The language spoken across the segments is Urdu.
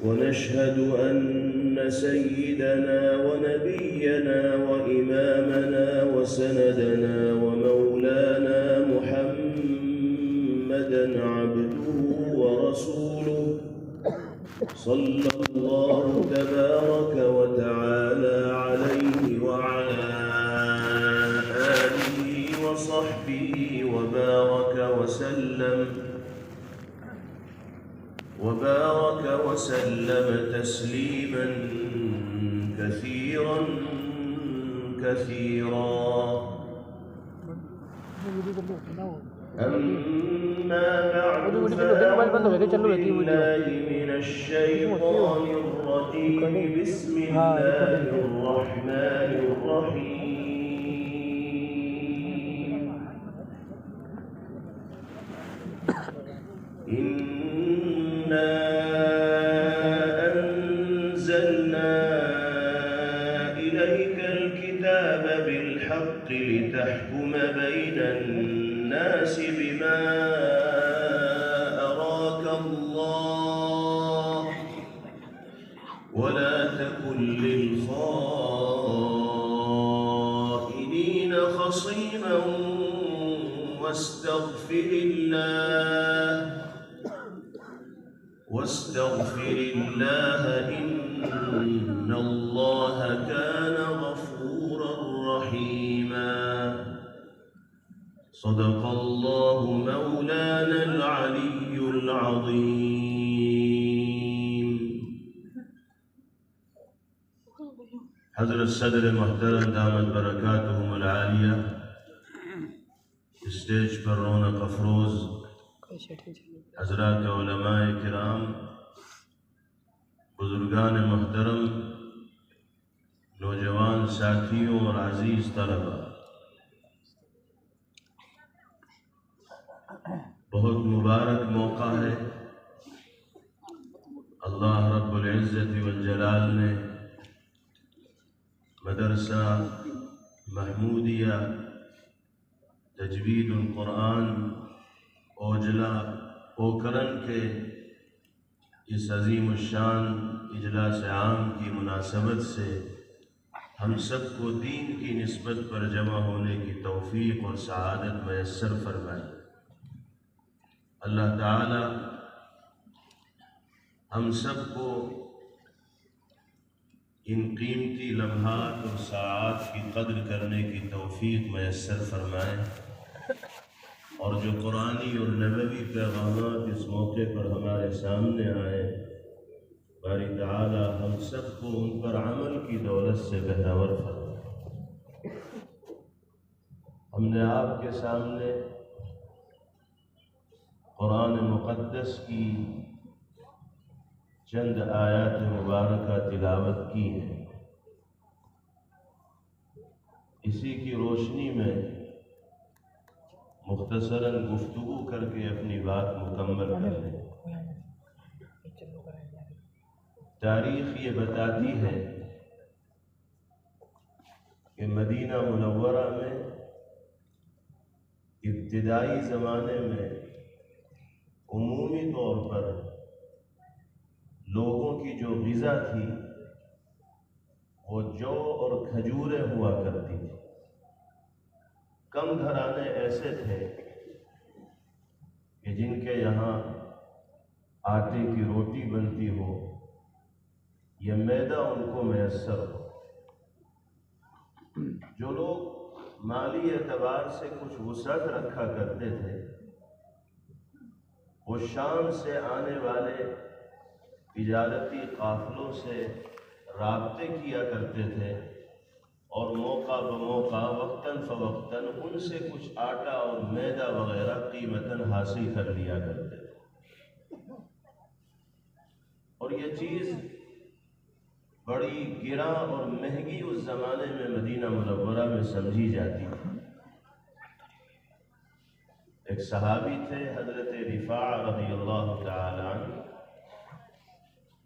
ونشهد أن سيدنا ونبينا وإمامنا وسندنا ومولانا محمدًا عبده ورسوله صلى الله تبارك وتعالى عليه وعلى آله وصحبه وبارك وسلم تسليما كثيرا أما بعد فأعوذ بالله من الشيطان الرجيم بسم الله الرحمن الرحيم إنا أنزلنا إليك الكتاب بالحق لتحكم بين الناس بما أراك الله ولا تكن للخائنين خصيما واستغفر الله إن الله كان غفورا رحيما صدق الله مولانا العلي العظيم. حضرت صدر محترم دامت برکاتہم العالیہ، اسٹیج پر رونق افروز حضرات علماء کرام، بزرگان محترم، نوجوان ساتھیوں اور عزیز طلبہ، بہت مبارک موقع ہے۔ اللہ رب العزت والجلال نے مدرسہ محمودیہ تجوید القرآن اوجلا پوکرن کے اس عظیم الشان اجلاس عام کی مناسبت سے ہم سب کو دین کی نسبت پر جمع ہونے کی توفیق اور سعادت میسر فرمائے۔ اللہ تعالی ہم سب کو ان قیمتی لمحات اور ساعات کی قدر کرنے کی توفیق میسر فرمائے، اور جو قرآنی اور نبوی پیغامات اس موقع پر ہمارے سامنے آئے، باری تعالی ہم سب کو ان پر عمل کی دولت سے بہرور فرمائے۔ ہم نے آپ کے سامنے قرآن مقدس کی چند آیات مبارکہ تلاوت کی ہے۔ اسی کی روشنی میں مختصراً گفتگو کر کے اپنی بات مکمل کر لیں۔ تاریخ یہ بتاتی ہے کہ مدینہ منورہ میں ابتدائی زمانے میں عمومی طور پر لوگوں کی جو غذا تھی وہ جو اور کھجوریں ہوا کرتی تھی۔ کم گھرانے ایسے تھے کہ جن کے یہاں آٹے کی روٹی بنتی ہو یا میدہ ان کو میسر ہو۔ جو لوگ مالی اعتبار سے کچھ وسعت رکھا کرتے تھے وہ شام سے آنے والے تجارتی قافلوں سے رابطے کیا کرتے تھے اور موقع بموقع وقتاً فوقتاً ان سے کچھ آٹا اور میدہ وغیرہ قیمتاً حاصل کر لیا کرتے تھے، اور یہ چیز بڑی گراں اور مہنگی اس زمانے میں مدینہ منورہ میں سمجھی جاتی تھی۔ ایک صحابی تھے حضرت رفاع رضی اللہ تعالی عنہ،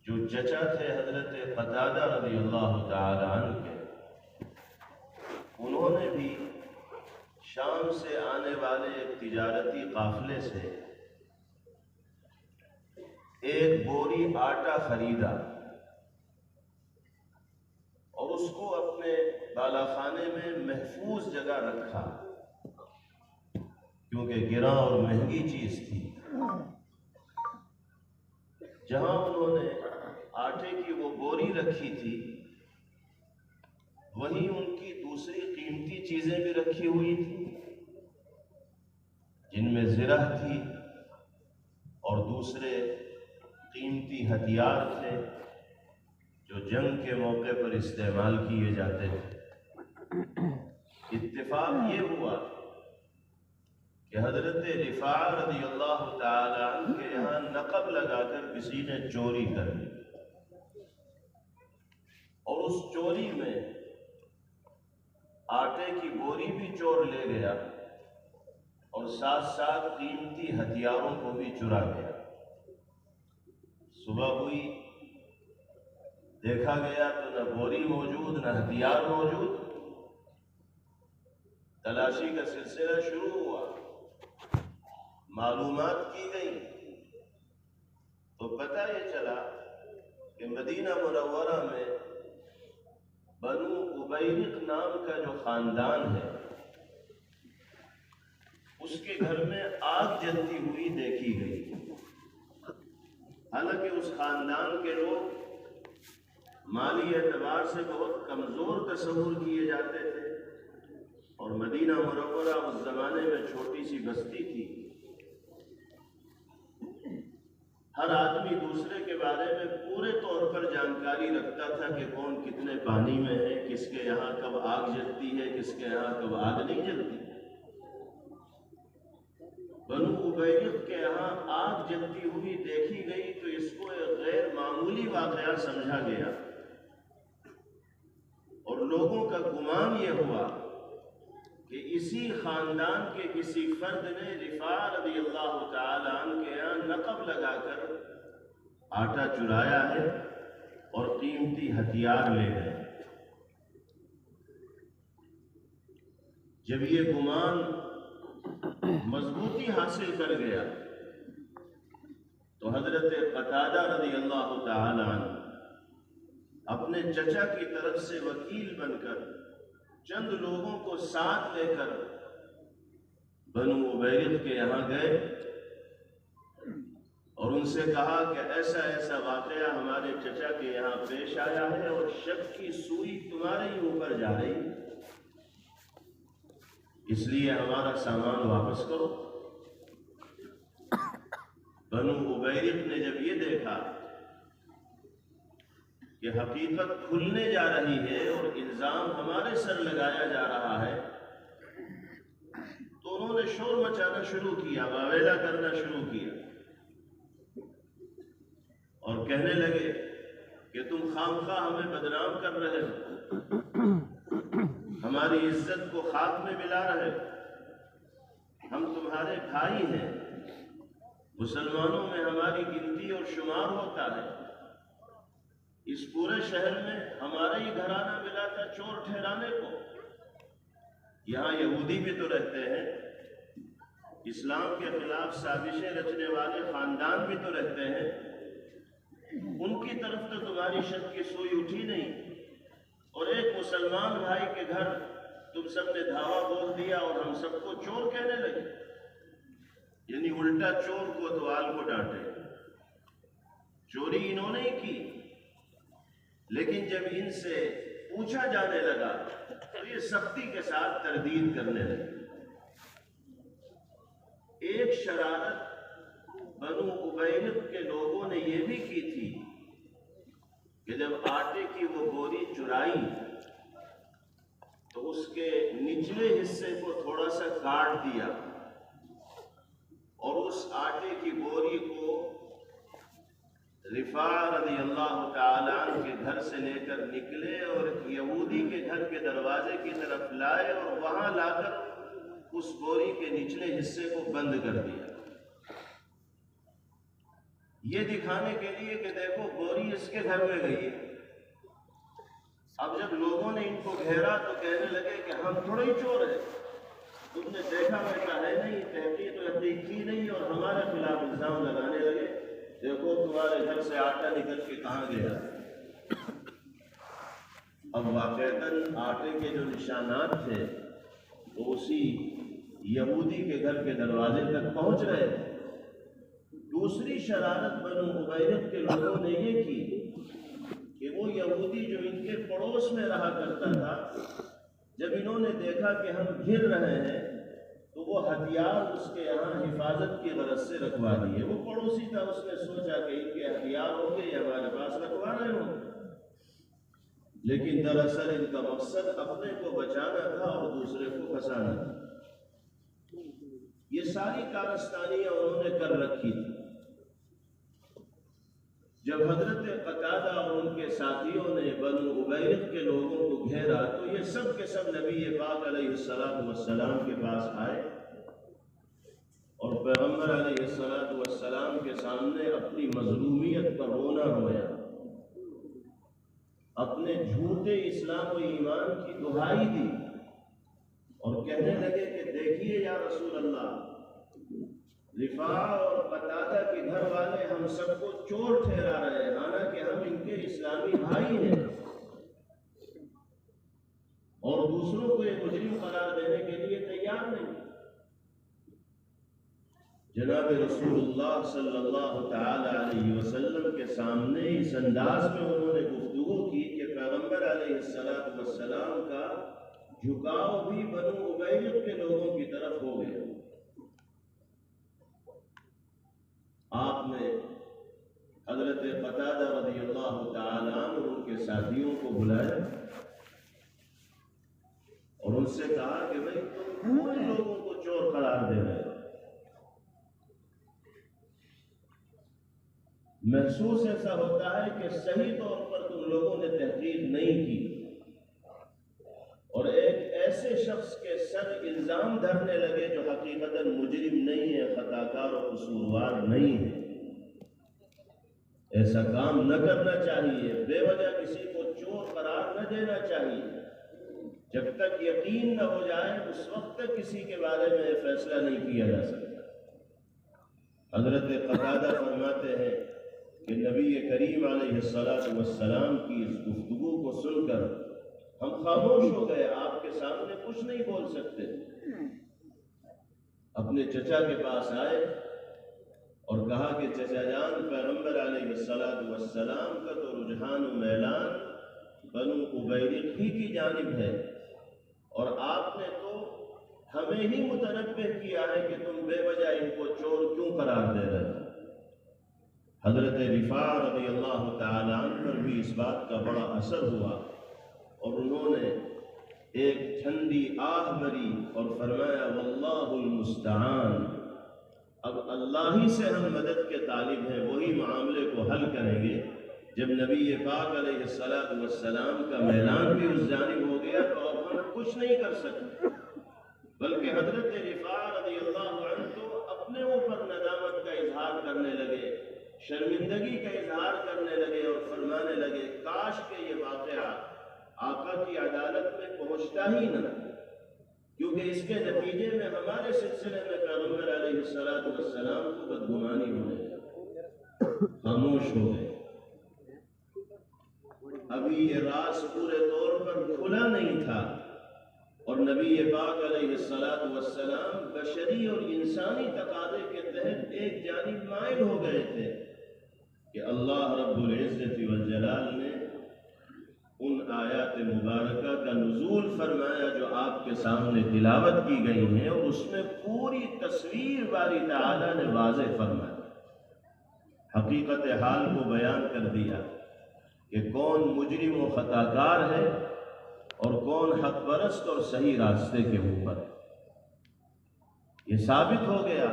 جو چچا تھے حضرت قتادہ رضی اللہ تعالی عنہ کے۔ انہوں نے بھی شام سے آنے والے ایک تجارتی قافلے سے ایک بوری آٹا خریدا اور اس کو اپنے بالا خانے میں محفوظ جگہ رکھا، کیونکہ گراں اور مہنگی چیز تھی۔ جہاں انہوں نے آٹے کی وہ بوری رکھی تھی، وہیں ان کی دوسری قیمتی چیزیں بھی رکھی ہوئی تھیں، جن میں زرہ تھی اور دوسرے قیمتی ہتھیار تھے جو جنگ کے موقع پر استعمال کیے جاتے تھے۔ اتفاق یہ ہوا کہ حضرت رفاع رضی اللہ تعالی عنہ کے یہاں نقب لگا کر کسی نے چوری کر لی، اور اس چوری میں آٹے کی بوری بھی چور لے گیا اور ساتھ ساتھ قیمتی ہتھیاروں کو بھی چرا گیا۔ صبح ہوئی، دیکھا گیا تو نہ بوری موجود نہ ہتھیار موجود۔ تلاشی کا سلسلہ شروع ہوا، معلومات کی گئی تو پتہ یہ چلا کہ مدینہ منورہ میں بنو عبیرق نام کا جو خاندان ہے، اس کے گھر میں آگ جلتی ہوئی دیکھی گئی۔ حالانکہ اس خاندان کے لوگ مالی اعتبار سے بہت کمزور تصور کیے جاتے تھے، اور مدینہ منورہ اس زمانے میں چھوٹی سی بستی تھی۔ ہر آدمی دوسرے کے بارے میں پورے طور پر جانکاری رکھتا تھا کہ کون کتنے پانی میں ہے، کس کے یہاں کب آگ جلتی ہے، کس کے یہاں کب آگ نہیں جلتی۔ بنو عبیرق کے یہاں آگ جلتی ہوئی دیکھی گئی تو اس کو ایک غیر معمولی واقعہ سمجھا گیا، اور لوگوں کا گمان یہ ہوا کہ اسی خاندان کے کسی فرد نے رفاع رضی اللہ تعالی عنہ کے یہاں نقب لگا کر آٹا چرایا ہے اور قیمتی ہتھیار لے گئے۔ جب یہ گمان مضبوطی حاصل کر گیا تو حضرت قتادہ رضی اللہ تعالی عنہ اپنے چچا کی طرف سے وکیل بن کر چند لوگوں کو ساتھ لے کر بنو عبیرق کے یہاں گئے اور ان سے کہا کہ ایسا ایسا واقعہ ہمارے چچا کے یہاں پیش آیا ہے اور شک کی سوئی تمہارے ہی اوپر جا رہی ہے، اس لیے ہمارا سامان واپس کرو۔ بنو عبیرق نے جب یہ دیکھا کہ حقیقت کھلنے جا رہی ہے اور الزام ہمارے سر لگایا جا رہا ہے، تو انہوں نے شور مچانا شروع کیا، واویلا کرنا شروع کیا، اور کہنے لگے کہ تم خامخواہ ہمیں بدنام کر رہے ہو، ہماری عزت کو خاک میں ملا رہے ہو، ہم تمہارے بھائی ہیں، مسلمانوں میں ہماری گنتی اور شمار ہوتا ہے، اس پورے شہر میں ہمارا ہی گھرانہ ملا تھا چور ٹھہرانے کو، یہاں یہودی بھی تو رہتے ہیں، اسلام کے خلاف سازشیں رچنے والے خاندان بھی تو رہتے ہیں، ان کی طرف تو تمہاری شک کی سوئی اٹھی نہیں، اور ایک مسلمان بھائی کے گھر تم سب نے دھاوا بول دیا اور ہم سب کو چور کہنے لگے، یعنی الٹا چور کو دوال کو ڈانٹے۔ چوری انہوں نے کی، لیکن جب ان سے پوچھا جانے لگا تو یہ سختی کے ساتھ تردید کرنے لگے۔ ایک شرارت بنو عبیرق کے لوگوں نے یہ بھی کی تھی کہ جب آٹے کی وہ بوری چرائی تو اس کے نچلے حصے کو تھوڑا سا کاٹ دیا اور اس آٹے کی بوری کو رفاع رضی اللہ تعالی عنہ کے گھر سے لے کر نکلے اور یہودی کے گھر کے دروازے کی طرف لائے اور وہاں لا کر اس بوری کے نچلے حصے کو بند کر دیا، یہ دکھانے کے لیے کہ دیکھو بوری اس کے گھر میں گئی ہے۔ اب جب لوگوں نے ان کو گھیرا تو کہنے لگے کہ ہم تھوڑے ہی چور ہیں، تم نے دیکھا ویسا ہے نہیں، تحقیق کی نہیں، اور ہمارے خلاف الزام لگانے لگے دیکھو تمہارے گھر سے آٹا نکل کے کہاں گیا؟ اب واقعتاً آٹے کے جو نشانات تھے وہ اسی یہودی کے گھر کے دروازے تک پہنچ رہے تھے۔ دوسری شرارت بنو عبیرق کے لوگوں نے یہ کی کہ وہ یہودی جو ان کے پڑوس میں رہا کرتا تھا، جب انہوں نے دیکھا کہ ہم گھر رہے ہیں تو وہ ہتھیار اس کے یہاں حفاظت کی غرض سے رکھوا دیے۔ وہ پڑوسی تھا، اس نے سوچا کہ ان کے ہتھیار ہوں گے یا ہمارے پاس رکھوا رہے ہوں، لیکن دراصل ان کا مقصد اپنے کو بچانا تھا اور دوسرے کو پھنسانا تھا۔ یہ ساری کارستانیاں انہوں نے کر رکھی تھی۔ جب حضرت قتادہ اور ان کے ساتھیوں نے بنو عبیرق کے لوگوں کو گھیرا تو یہ سب کے سب نبی پاک علیہ السلام کے پاس آئے اور پیغمبر علیہ السلام کے سامنے اپنی مظلومیت پر رونا رویا، اپنے جھوٹے اسلام و ایمان کی دہائی دی اور کہنے لگے کہ دیکھیے یا رسول اللہ، رفاع اور قتادہ کے گھر والے ہم سب کو چور ٹھہرا رہے ہیں، حالانکہ ہم ان کے اسلامی بھائی ہیں، اور دوسروں کو یہ مجرم قرار دینے کے لیے تیار نہیں۔ جناب رسول اللہ صلی اللہ تعالی علیہ وسلم کے سامنے اس انداز میں انہوں نے گفتگو کی کہ پیغمبر علیہ السلام کا جھکاؤ بھی بنو عبیرق کے لوگوں کی طرف ہو گیا۔ آپ نے حضرت قتادہ رضی اللہ تعالی عنہ اور ان کے ساتھیوں کو بلایا اور ان سے کہا کہ بھائی تم پورے لوگوں کو چور قرار دے رہے ہو، محسوس ایسا ہوتا ہے کہ صحیح طور پر تم لوگوں نے تحقیق نہیں کی اور ایک ایسے شخص کے سر الزام دھرنے لگے جو حقیقتاً مجرم نہیں ہے، خطاکار اور قصوروار نہیں ہے۔ ایسا کام نہ کرنا چاہیے، بے وجہ کسی کو چور قرار نہ دینا چاہیے۔ جب تک یقین نہ ہو جائے اس وقت تک کسی کے بارے میں فیصلہ نہیں کیا جا سکتا۔ حضرت قتادہ فرماتے ہیں کہ نبی کریم علیہ السلام کی اس گفتگو کو سن کر ہم خاموش ہو گئے، آپ کے سامنے کچھ نہیں بول سکتے۔ اپنے چچا کے پاس آئے اور کہا کہ چچا جان، پیغمبر علیہ السلام کا تو رجحان و میلان بنو عبیرق ہی کی جانب ہے، اور آپ نے تو ہمیں ہی متنبہ کیا ہے کہ تم بے وجہ ان کو چور کیوں قرار دے رہے ہیں۔ حضرت رفاع رضی اللہ تعالی عنہ پر بھی اس بات کا بڑا اثر ہوا اور انہوں نے ایک ٹھنڈی آہ بھری اور فرمایا واللہ المستعان، اب اللہ ہی سے ہم مدد کے طالب ہیں، وہی معاملے کو حل کریں گے۔ جب نبی پاک علیہ السلام کا میلان بھی اس جانب ہو گیا تو اب ہم کچھ نہیں کر سکتے، بلکہ حضرت رفاع رضی اللہ عنہ تو اپنے اوپر ندامت کا اظہار کرنے لگے، شرمندگی کا اظہار کرنے لگے اور فرمانے لگے کاش کہ یہ واقعہ آقا کی عدالت میں پہنچتا ہی نہ، کیونکہ اس کے نتیجے میں ہمارے سلسلے میں پیغمبر علیہ السلام کو بدگمانی ہونے لگی۔ خاموش ہو گئے۔ ابھی یہ راز پورے طور پر کھلا نہیں تھا اور نبی پاک علیہ السلام بشری اور انسانی تقاضے کے تحت ایک جانب مائل ہو گئے تھے کہ اللہ رب العزت والجلال نے ان آیات مبارکہ کا نزول فرمایا جو آپ کے سامنے تلاوت کی گئی ہیں، اور اس میں پوری تصویر باری تعالیٰ نے واضح فرمایا، حقیقت حال کو بیان کر دیا کہ کون مجرم و خطاکار ہے اور کون حق پرست اور صحیح راستے کے اوپر ہے۔ یہ ثابت ہو گیا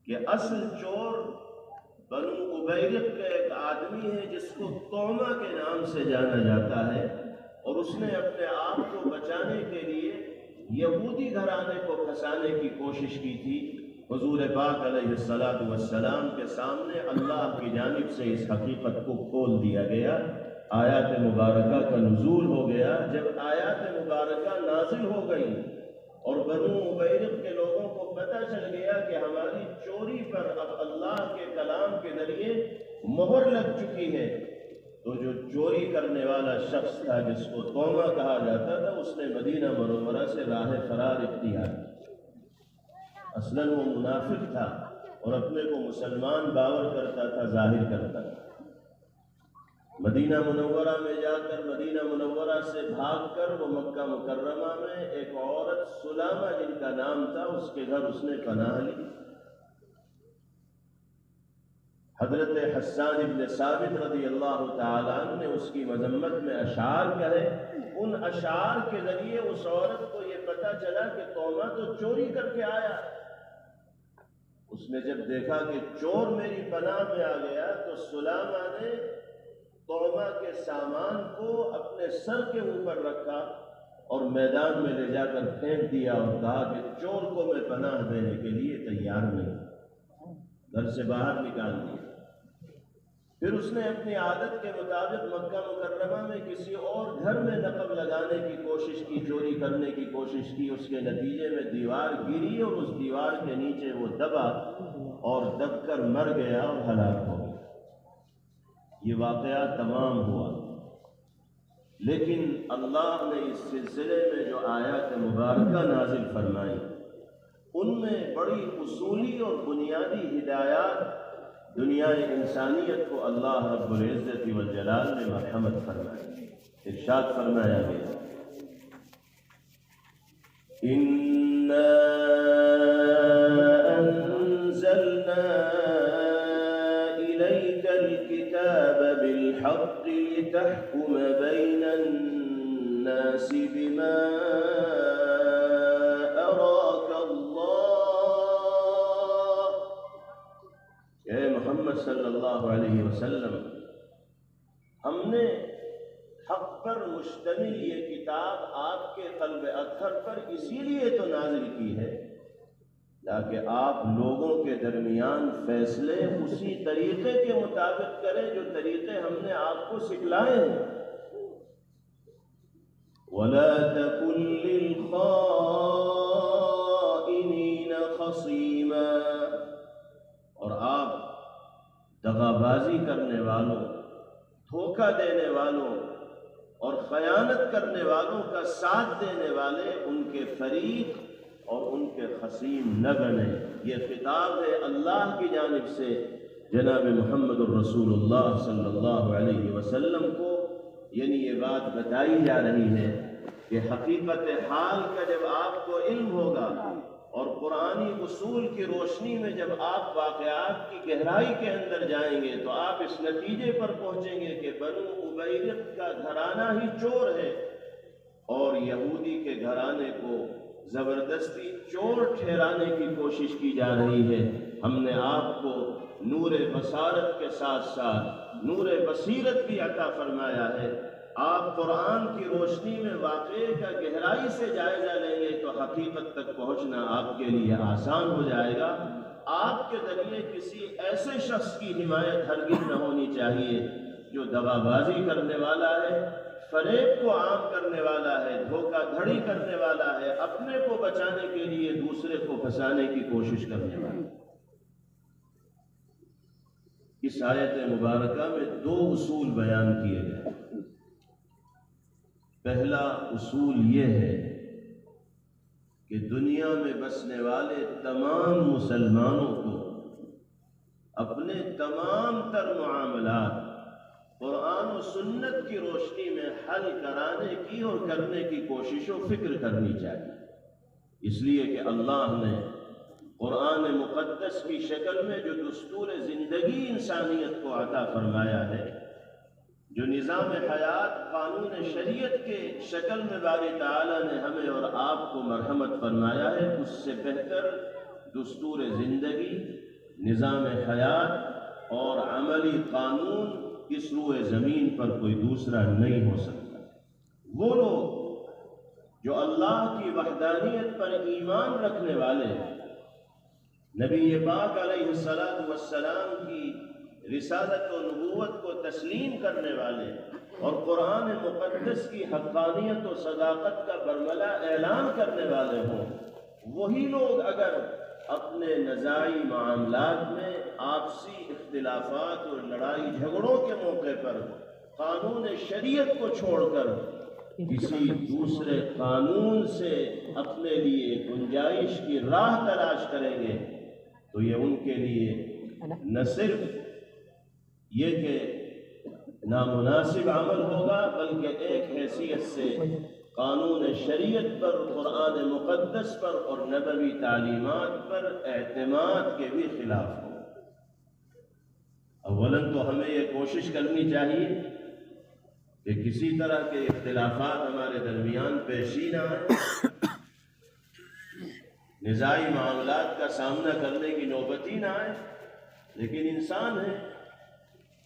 کہ اصل چور بنو عبیرق کا ایک آدمی ہے جس کو طعمہ کے نام سے جانا جاتا ہے، اور اس نے اپنے آپ کو بچانے کے لیے یہودی گھرانے کو پھنسانے کی کوشش کی تھی۔ حضور پاک علیہ السلام کے سامنے اللہ کی جانب سے اس حقیقت کو کھول دیا گیا، آیات مبارکہ کا نزول ہو گیا۔ جب آیات مبارکہ نازل ہو گئی اور بنو عبیرق کے لوگوں کو پتہ چل گیا کہ ہماری چوری پر اب اللہ کے کلام کے ذریعے مہر لگ چکی ہے، تو جو چوری کرنے والا شخص تھا جس کو تومہ کہا جاتا تھا، اس نے مدینہ منورہ سے راہ فرار اختیار کی۔ اصلاً وہ منافق تھا اور اپنے کو مسلمان باور کرتا تھا، ظاہر کرتا تھا۔ مدینہ منورہ میں جا کر مدینہ منورہ سے بھاگ کر وہ مکہ مکرمہ میں ایک عورت سلامہ جن کا نام تھا، اس کے گھر اس نے پناہ لی۔ حضرت حسان ابن ثابت رضی اللہ تعالیٰ عنہ نے اس کی مذمت میں اشعار کہے۔ ان اشعار کے ذریعے اس عورت کو یہ پتہ چلا کہ تومہ تو چوری کر کے آیا۔ اس نے جب دیکھا کہ چور میری پناہ میں آ گیا تو سلامہ نے تومہ کے سامان کو اپنے سر کے اوپر رکھا اور میدان میں لے جا کر پھینک دیا اور کہا کہ چور کو میں پناہ دینے کے لیے تیار نہیں، گھر سے باہر نکال دیا۔ پھر اس نے اپنی عادت کے مطابق مکہ مکرمہ میں کسی اور گھر میں نقب لگانے کی کوشش کی، چوری کرنے کی کوشش کی۔ اس کے نتیجے میں دیوار گری اور اس دیوار کے نیچے وہ دبا اور دب کر مر گیا اور ہلاک ہو گیا۔ یہ واقعہ تمام ہوا، لیکن اللہ نے اس سلسلے میں جو آیات مبارکہ نازل فرمائی، ان میں بڑی اصولی اور بنیادی ہدایات دنیا انسانیت کو اللہ رب العزت والجلال نے مرحمت فرمائی۔ ارشاد فرمایا گیا، اِنَّا أَنزَلْنَا إِلَيْكَ الْكِتَابَ بِالْحَقِّ لِتَحْكُمَ بَيْنَ النَّاسِ بِمَا أَرَاكَ اللَّهُ۔ اے محمد صلی اللہ علیہ وسلم، ہم نے حق پر مشتمل یہ کتاب آپ کے قلب اطہر پر اسی لیے تو نازل کی ہے تاکہ آپ لوگوں کے درمیان فیصلے اسی طریقے کے مطابق کریں جو طریقے ہم نے آپ کو سکھلائے ہیں۔ وَلَا تَكُن لِّلْخَائِنِينَ خَصِيمًا، اور آپ دغا بازی کرنے والوں، دھوکہ دینے والوں اور خیانت کرنے والوں کا ساتھ دینے والے ان کے فریق اور ان کے خصیم نہ بنیں۔ یہ خطاب ہے اللہ کی جانب سے جناب محمد الرسول اللہ صلی اللہ علیہ وسلم کو، یعنی یہ بات بتائی جا رہی ہے کہ حقیقت حال کا جب آپ کو علم ہوگا اور قرآنی اصول کی روشنی میں جب آپ واقعات کی گہرائی کے اندر جائیں گے تو آپ اس نتیجے پر پہنچیں گے کہ بنو امیرق کا گھرانہ ہی چور ہے اور یہودی کے گھرانے کو زبردستی چور ٹھہرانے کی کوشش کی جا رہی ہے۔ ہم نے آپ کو نور بصارت کے ساتھ ساتھ نور بصیرت بھی عطا فرمایا ہے۔ آپ قرآن کی روشنی میں واقعے کا گہرائی سے جائزہ لیں گے تو حقیقت تک پہنچنا آپ کے لیے آسان ہو جائے گا۔ آپ کے ذریعے کسی ایسے شخص کی حمایت ہرگز نہ ہونی چاہیے جو دغا بازی کرنے والا ہے، فریب کو عام کرنے والا ہے، دھوکہ دھڑی کرنے والا ہے، اپنے کو بچانے کے لیے دوسرے کو پھنسانے کی کوشش کرنے والا ہے۔ اس آیت مبارکہ میں دو اصول بیان کیے گئے۔ پہلا اصول یہ ہے کہ دنیا میں بسنے والے تمام مسلمانوں کو اپنے تمام تر معاملات قرآن و سنت کی روشنی میں حل کرانے کی اور کرنے کی کوشش و فکر کرنی چاہیے، اس لیے کہ اللہ نے قرآن مقدس کی شکل میں جو دستور زندگی انسانیت کو عطا فرمایا ہے، جو نظام حیات قانون شریعت کے شکل میں باری تعالیٰ نے ہمیں اور آپ کو مرحمت فرمایا ہے، اس سے بہتر دستور زندگی، نظام حیات اور عملی قانون اس روئے زمین پر کوئی دوسرا نہیں ہو سکتا۔ وہ لوگ جو اللہ کی وحدانیت پر ایمان رکھنے والے ہیں، نبی پاک علیہ السلام کی رسالت و نبوت کو تسلیم کرنے والے اور قرآن مقدس کی حقانیت و صداقت کا برملا اعلان کرنے والے ہوں، وہی لوگ اگر اپنے نزاعی معاملات میں آپسی اختلافات اور لڑائی جھگڑوں کے موقع پر قانون شریعت کو چھوڑ کر کسی دوسرے قانون سے اپنے لیے گنجائش کی راہ تلاش کریں گے تو یہ ان کے لیے نہ صرف یہ کہ نامناسب عمل ہوگا بلکہ ایک حیثیت سے قانون شریعت پر، قرآن مقدس پر اور نبوی تعلیمات پر اعتماد کے بھی خلاف ہو۔ اولاً تو ہمیں یہ کوشش کرنی چاہیے کہ کسی طرح کے اختلافات ہمارے درمیان پیش ہی نہ آئے، نزاعی معاملات کا سامنا کرنے کی نوبت ہی نہ آئے۔ لیکن انسان ہے،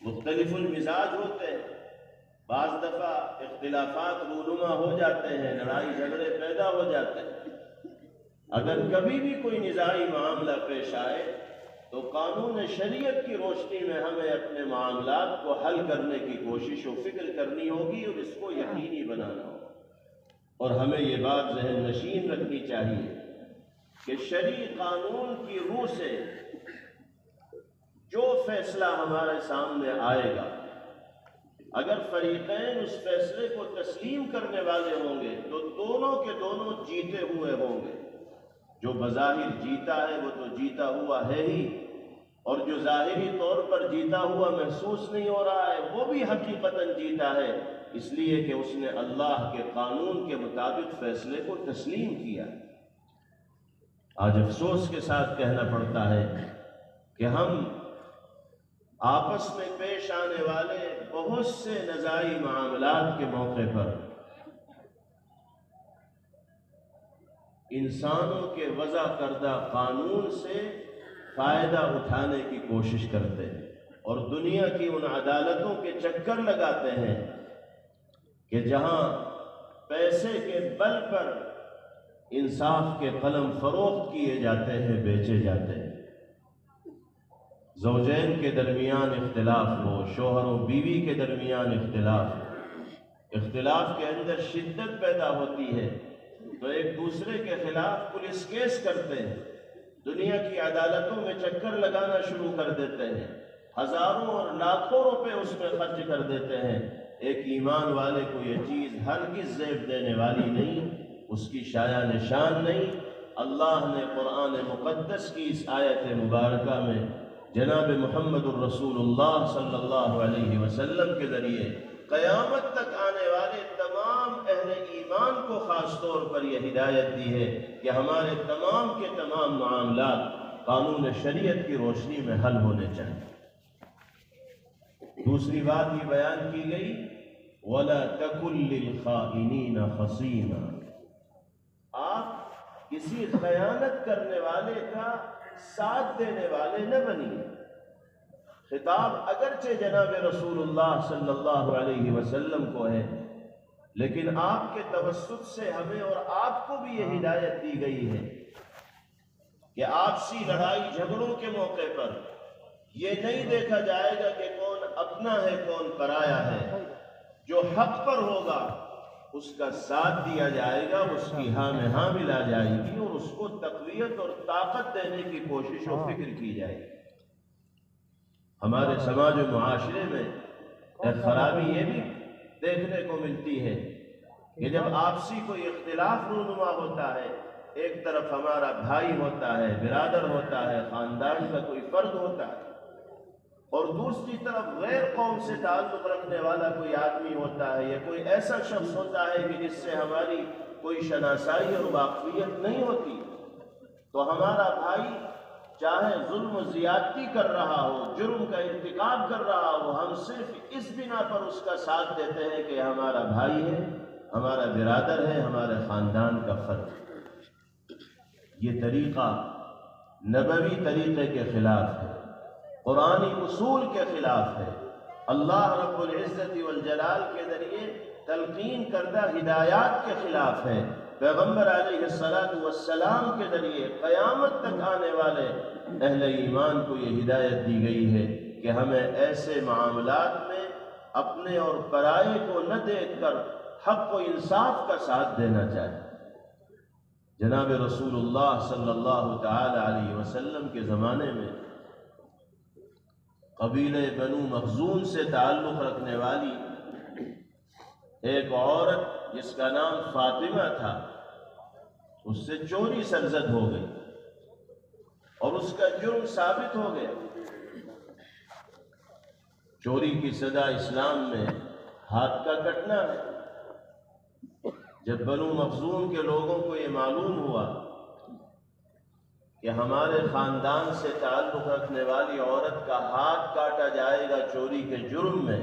مختلف المزاج ہوتے ہیں، بعض دفعہ اختلافات رونما ہو جاتے ہیں، لڑائی جھگڑے پیدا ہو جاتے ہیں۔ اگر کبھی بھی کوئی نزاعی معاملہ پیش آئے تو قانون شریعت کی روشنی میں ہمیں اپنے معاملات کو حل کرنے کی کوشش و فکر کرنی ہوگی اور اس کو یقینی بنانا ہوگا۔ اور ہمیں یہ بات ذہن نشین رکھنی چاہیے کہ شرعی قانون کی روح سے جو فیصلہ ہمارے سامنے آئے گا، اگر فریقین اس فیصلے کو تسلیم کرنے والے ہوں گے تو دونوں کے دونوں جیتے ہوئے ہوں گے۔ جو بظاہر جیتا ہے وہ تو جیتا ہوا ہے ہی، اور جو ظاہری طور پر جیتا ہوا محسوس نہیں ہو رہا ہے وہ بھی حقیقتاً جیتا ہے، اس لیے کہ اس نے اللہ کے قانون کے مطابق فیصلے کو تسلیم کیا۔ آج افسوس کے ساتھ کہنا پڑتا ہے کہ ہم آپس میں پیش آنے والے بہت سے نزاعی معاملات کے موقع پر انسانوں کے وضع کردہ قانون سے فائدہ اٹھانے کی کوشش کرتے ہیں اور دنیا کی ان عدالتوں کے چکر لگاتے ہیں کہ جہاں پیسے کے بل پر انصاف کے قلم فروخت کیے جاتے ہیں، بیچے جاتے ہیں۔ زوجین کے درمیان اختلاف ہو، شوہر و بیوی کے درمیان اختلاف ہو، اختلاف کے اندر شدت پیدا ہوتی ہے تو ایک دوسرے کے خلاف پولیس کیس کرتے ہیں، دنیا کی عدالتوں میں چکر لگانا شروع کر دیتے ہیں، ہزاروں اور لاکھوں روپے اس میں خرچ کر دیتے ہیں۔ ایک ایمان والے کو یہ چیز ہرگز زیب دینے والی نہیں، اس کی شایع نشان نہیں۔ اللہ نے قرآن مقدس کی اس آیت مبارکہ میں جناب محمد الرسول اللہ صلی اللہ علیہ وسلم کے ذریعے قیامت تک آنے والے تمام اہل ایمان کو خاص طور پر یہ ہدایت دی ہے کہ ہمارے تمام کے تمام معاملات قانون شریعت کی روشنی میں حل ہونے چاہیے۔ دوسری بات یہ بیان کی گئی وَلَا تَكُن لِّلْخَائِنِينَ خَصِيمًا، آپ کسی خیانت کرنے والے کا ساتھ دینے والے نہ بنیے۔ خطاب اگرچہ جناب رسول اللہ صلی اللہ علیہ وسلم کو ہے، لیکن آپ کے توسط سے ہمیں اور آپ کو بھی یہ ہدایت دی گئی ہے کہ آپسی لڑائی جھگڑوں کے موقع پر یہ نہیں دیکھا جائے گا کہ کون اپنا ہے کون پرایا ہے، جو حق پر ہوگا اس کا ساتھ دیا جائے گا، اس کی ہاں میں ہاں ملا جائے گی اور اس کو تقویت اور طاقت دینے کی کوشش و فکر کی جائے گی۔ ہمارے سماج و معاشرے میں ایک خرابی یہ بھی دیکھنے کو ملتی ہے کہ جب آپسی کوئی اختلاف رونما ہوتا ہے، ایک طرف ہمارا بھائی ہوتا ہے، برادر ہوتا ہے، خاندان کا کوئی فرد ہوتا ہے، اور دوسری طرف غیر قوم سے تعلق رکھنے والا کوئی آدمی ہوتا ہے یا کوئی ایسا شخص ہوتا ہے کہ جس سے ہماری کوئی شناسائی اور واقفیت نہیں ہوتی، تو ہمارا بھائی چاہے ظلم و زیادتی کر رہا ہو، جرم کا ارتکاب کر رہا ہو، ہم صرف اس بنا پر اس کا ساتھ دیتے ہیں کہ ہمارا بھائی ہے، ہمارا برادر ہے، ہمارے خاندان کا فرد ہے۔ یہ طریقہ نبوی طریقے کے خلاف ہے، قرآنی اصول کے خلاف ہے، اللہ رب العزت والجلال کے ذریعے تلقین کردہ ہدایات کے خلاف ہے۔ پیغمبر علیہ السلام کے ذریعے قیامت تک آنے والے اہل ایمان کو یہ ہدایت دی گئی ہے کہ ہمیں ایسے معاملات میں اپنے اور پرائے کو نہ دیکھ کر حق و انصاف کا ساتھ دینا چاہیے۔ جناب رسول اللہ صلی اللہ تعالی علیہ وسلم کے زمانے میں قبیلہ بنو مخزوم سے تعلق رکھنے والی ایک عورت جس کا نام فاطمہ تھا، اس سے چوری سرزد ہو گئی اور اس کا جرم ثابت ہو گیا۔ چوری کی سزا اسلام میں ہاتھ کا کٹنا ہے۔ جب بنو مخزوم کے لوگوں کو یہ معلوم ہوا کہ ہمارے خاندان سے تعلق رکھنے والی عورت کا ہاتھ کاٹا جائے گا چوری کے جرم میں،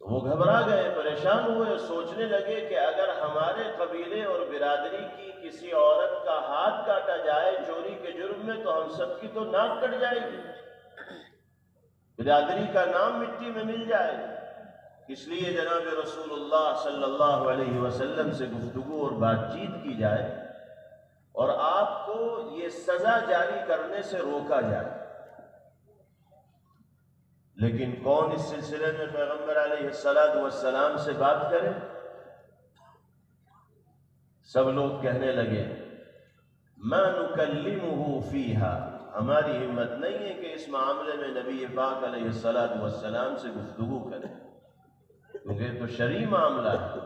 تو وہ گھبرا گئے، پریشان ہوئے، سوچنے لگے کہ اگر ہمارے قبیلے اور برادری کی کسی عورت کا ہاتھ کاٹا جائے چوری کے جرم میں تو ہم سب کی تو ناک کٹ جائے گی، برادری کا نام مٹی میں مل جائے گا۔ اس لیے جناب رسول اللہ صلی اللہ علیہ وسلم سے گفتگو اور بات چیت کی جائے اور آپ کو یہ سزا جاری کرنے سے روکا جائے۔ لیکن کون اس سلسلے میں پیغمبر علیہ السلام سے بات کرے؟ سب لوگ کہنے لگے ما نکلمہ فیہا، ہماری ہمت نہیں ہے کہ اس معاملے میں نبی پاک علیہ السلام سے گفتگو کریں، کیونکہ تو شرعی معاملہ ہے۔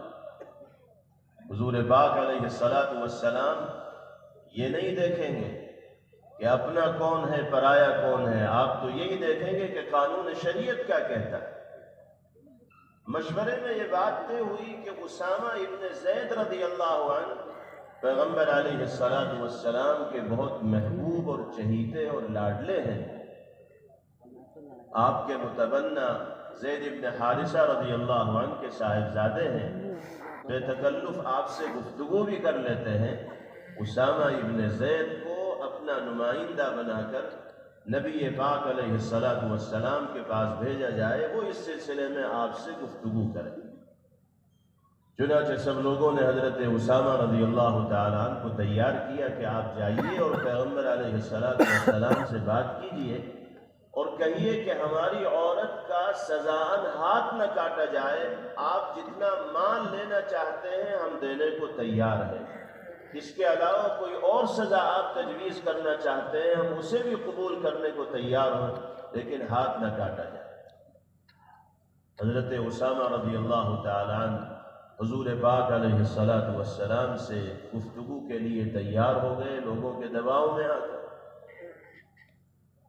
حضور پاک علیہ السلام یہ نہیں دیکھیں گے کہ اپنا کون ہے پرایا کون ہے، آپ تو یہی دیکھیں گے کہ قانون شریعت کیا کہتا ہے۔ مشورے میں یہ بات طے ہوئی کہ اسامہ ابن زید رضی اللہ عنہ پیغمبر علیہ السلام کے بہت محبوب اور چہیتے اور لاڈلے ہیں۔ آپ کے متبنہ زید ابن حارثہ رضی اللہ عنہ کے صاحبزادے ہیں، بے تکلف آپ سے گفتگو بھی کر لیتے ہیں۔ اسامہ ابن زید کو اپنا نمائندہ بنا کر نبی پاک علیہ السلام کے پاس بھیجا جائے، وہ اس سلسلے میں آپ سے گفتگو کریں۔ چنانچہ سب لوگوں نے حضرت اسامہ رضی اللہ تعالیٰ عنہ کو تیار کیا کہ آپ جائیے اور پیغمبر علیہ السلام سے بات کیجیے اور کہیے کہ ہماری عورت کا سزاً ہاتھ نہ کاٹا جائے، آپ جتنا مال لینا چاہتے ہیں ہم دینے کو تیار ہیں، اس کے علاوہ کوئی اور سزا آپ تجویز کرنا چاہتے ہیں ہم اسے بھی قبول کرنے کو تیار ہوں، لیکن ہاتھ نہ کاٹا جائے۔ حضرت اسامہ رضی اللہ تعالیٰ عنہ حضور پاک علیہ السلام سے گفتگو کے لیے تیار ہو گئے، لوگوں کے دباؤ میں آ کر۔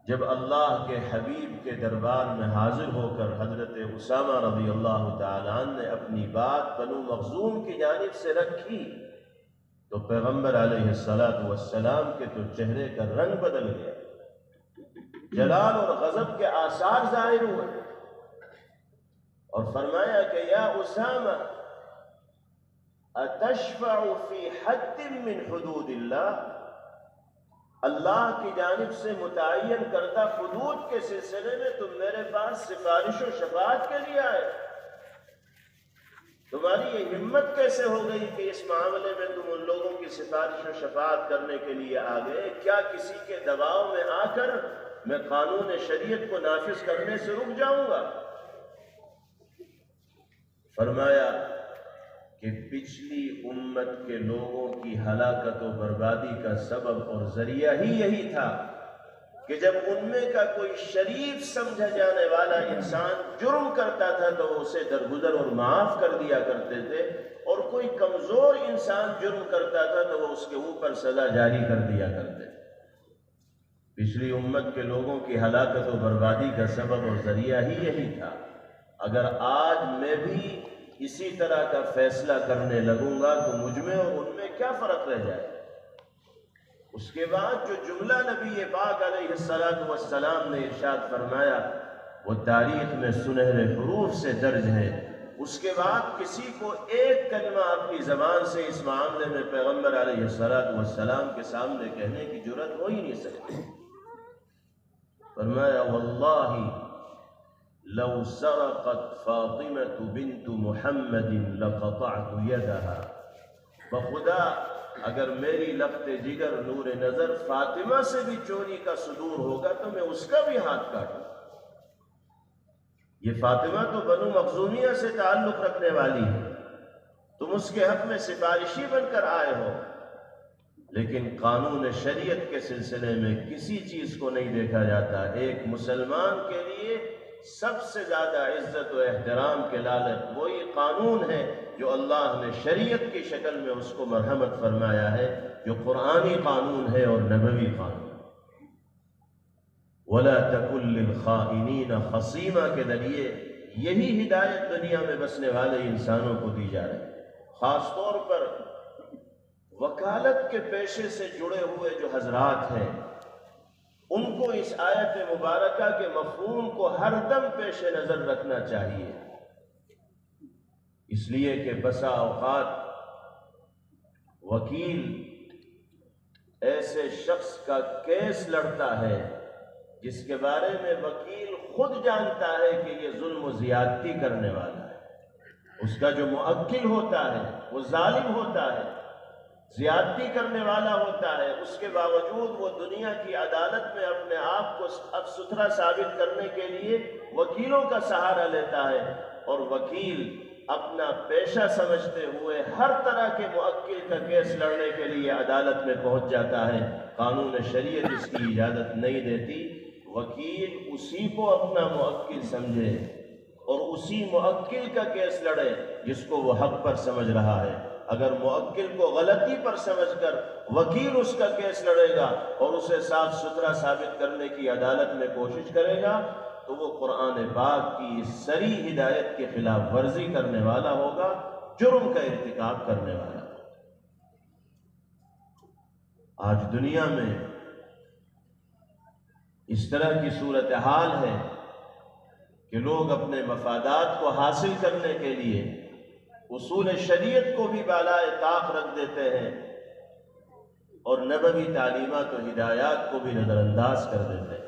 جب اللہ کے حبیب کے دربار میں حاضر ہو کر حضرت اسامہ رضی اللہ تعالیٰ عنہ نے اپنی بات بنو مخزوم کی جانب سے رکھی تو پیغمبر علیہ السلام کے تو چہرے کا رنگ بدل گیا، جلال اور غضب کے آثار ظاہر ہوئے اور فرمایا کہ یا اسامہ اتشفع فی حد من حدود اللہ، اللہ کی جانب سے متعین کردہ حدود کے سلسلے میں تم میرے پاس سفارش و شفاعت کے لیے آئے، تمہاری یہ ہمت کیسے ہو گئی کہ اس معاملے میں تم ان لوگوں کی سفارش و شفاعت کرنے کے لیے آ گئے؟ کیا کسی کے دباؤ میں آ کر میں قانون شریعت کو نافذ کرنے سے رک جاؤں گا؟ فرمایا کہ پچھلی امت کے لوگوں کی ہلاکت و بربادی کا سبب اور ذریعہ ہی یہی تھا کہ جب ان میں کا کوئی شریف سمجھا جانے والا انسان جرم کرتا تھا تو وہ اسے درگزر اور معاف کر دیا کرتے تھے، اور کوئی کمزور انسان جرم کرتا تھا تو وہ اس کے اوپر سزا جاری کر دیا کرتے تھے۔ پچھلی امت کے لوگوں کی ہلاکت و بربادی کا سبب اور ذریعہ ہی یہی تھا۔ اگر آج میں بھی اسی طرح کا فیصلہ کرنے لگوں گا تو مجھ میں اور ان میں کیا فرق رہ جائے؟ اس کے بعد جو جملہ نبی پاک علیہ السلام نے ارشاد فرمایا وہ تاریخ میں سنہرے حروف سے درج ہے۔ اس کے بعد کسی کو ایک کلمہ اپنی زبان سے اس معاملے میں پیغمبر علیہ السلام کے سامنے کہنے کی جرات ہو ہی نہیں سکتی۔ فرمایا واللہ لو سرقت فاطمة بنت محمد لقطعت يدها، بخدا اگر میری لخت جگر نور نظر فاطمہ سے بھی چوری کا صدور ہوگا تو میں اس کا بھی ہاتھ کاٹوں۔ یہ فاطمہ تو بنو مخزومیہ سے تعلق رکھنے والی ہے، تم اس کے حق میں سفارشی بن کر آئے ہو، لیکن قانون شریعت کے سلسلے میں کسی چیز کو نہیں دیکھا جاتا۔ ایک مسلمان کے لیے سب سے زیادہ عزت و احترام کے لائق وہی قانون ہے جو اللہ نے شریعت کی شکل میں اس کو مرحمت فرمایا ہے، جو قرآنی قانون ہے اور نبوی قانون۔ وَلَا تَكُن لِّلْخَائِنِينَ خَصِيمًا کے ذریعے یہی ہدایت دنیا میں بسنے والے انسانوں کو دی جا رہی ہے۔ خاص طور پر وکالت کے پیشے سے جڑے ہوئے جو حضرات ہیں، ان کو اس آیت مبارکہ کے مفہوم کو ہر دم پیش نظر رکھنا چاہیے، اس لیے کہ بسا اوقات وکیل ایسے شخص کا کیس لڑتا ہے جس کے بارے میں وکیل خود جانتا ہے کہ یہ ظلم و زیادتی کرنے والا ہے۔ اس کا جو موکل ہوتا ہے وہ ظالم ہوتا ہے، زیادتی کرنے والا ہوتا ہے، اس کے باوجود وہ دنیا کی عدالت میں اپنے آپ کو اب ستھرا ثابت کرنے کے لیے وکیلوں کا سہارا لیتا ہے، اور وکیل اپنا پیشہ سمجھتے ہوئے ہر طرح کے موکل کا کیس لڑنے کے لیے عدالت میں پہنچ جاتا ہے۔ قانون شریعت اس کی اجازت نہیں دیتی۔ وکیل اسی کو اپنا موکل سمجھے اور اسی موکل کا کیس لڑے جس کو وہ حق پر سمجھ رہا ہے۔ اگر موکل کو غلطی پر سمجھ کر وکیل اس کا کیس لڑے گا اور اسے صاف ستھرا ثابت کرنے کی عدالت میں کوشش کرے گا تو وہ قرآن پاک کی صریح ہدایت کے خلاف ورزی کرنے والا ہوگا، جرم کا ارتکاب کرنے والا ہوگا۔ آج دنیا میں اس طرح کی صورتحال ہے کہ لوگ اپنے مفادات کو حاصل کرنے کے لیے اصول شریعت کو بھی بالائے طاق رکھ دیتے ہیں اور نبوی تعلیمات و ہدایات کو بھی نظر انداز کر دیتے ہیں۔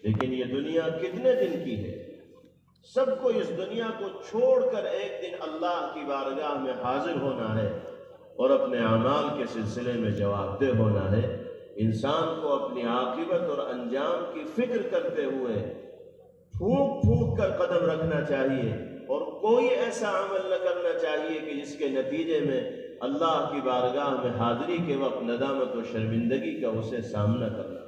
لیکن یہ دنیا کتنے دن کی ہے؟ سب کو اس دنیا کو چھوڑ کر ایک دن اللہ کی بارگاہ میں حاضر ہونا ہے اور اپنے اعمال کے سلسلے میں جواب دہ ہونا ہے۔ انسان کو اپنی عاقبت اور انجام کی فکر کرتے ہوئے پھونک پھونک کر قدم رکھنا چاہیے، اور کوئی ایسا عمل نہ کرنا چاہیے کہ جس کے نتیجے میں اللہ کی بارگاہ میں حاضری کے وقت ندامت و شرمندگی کا اسے سامنا کرنا۔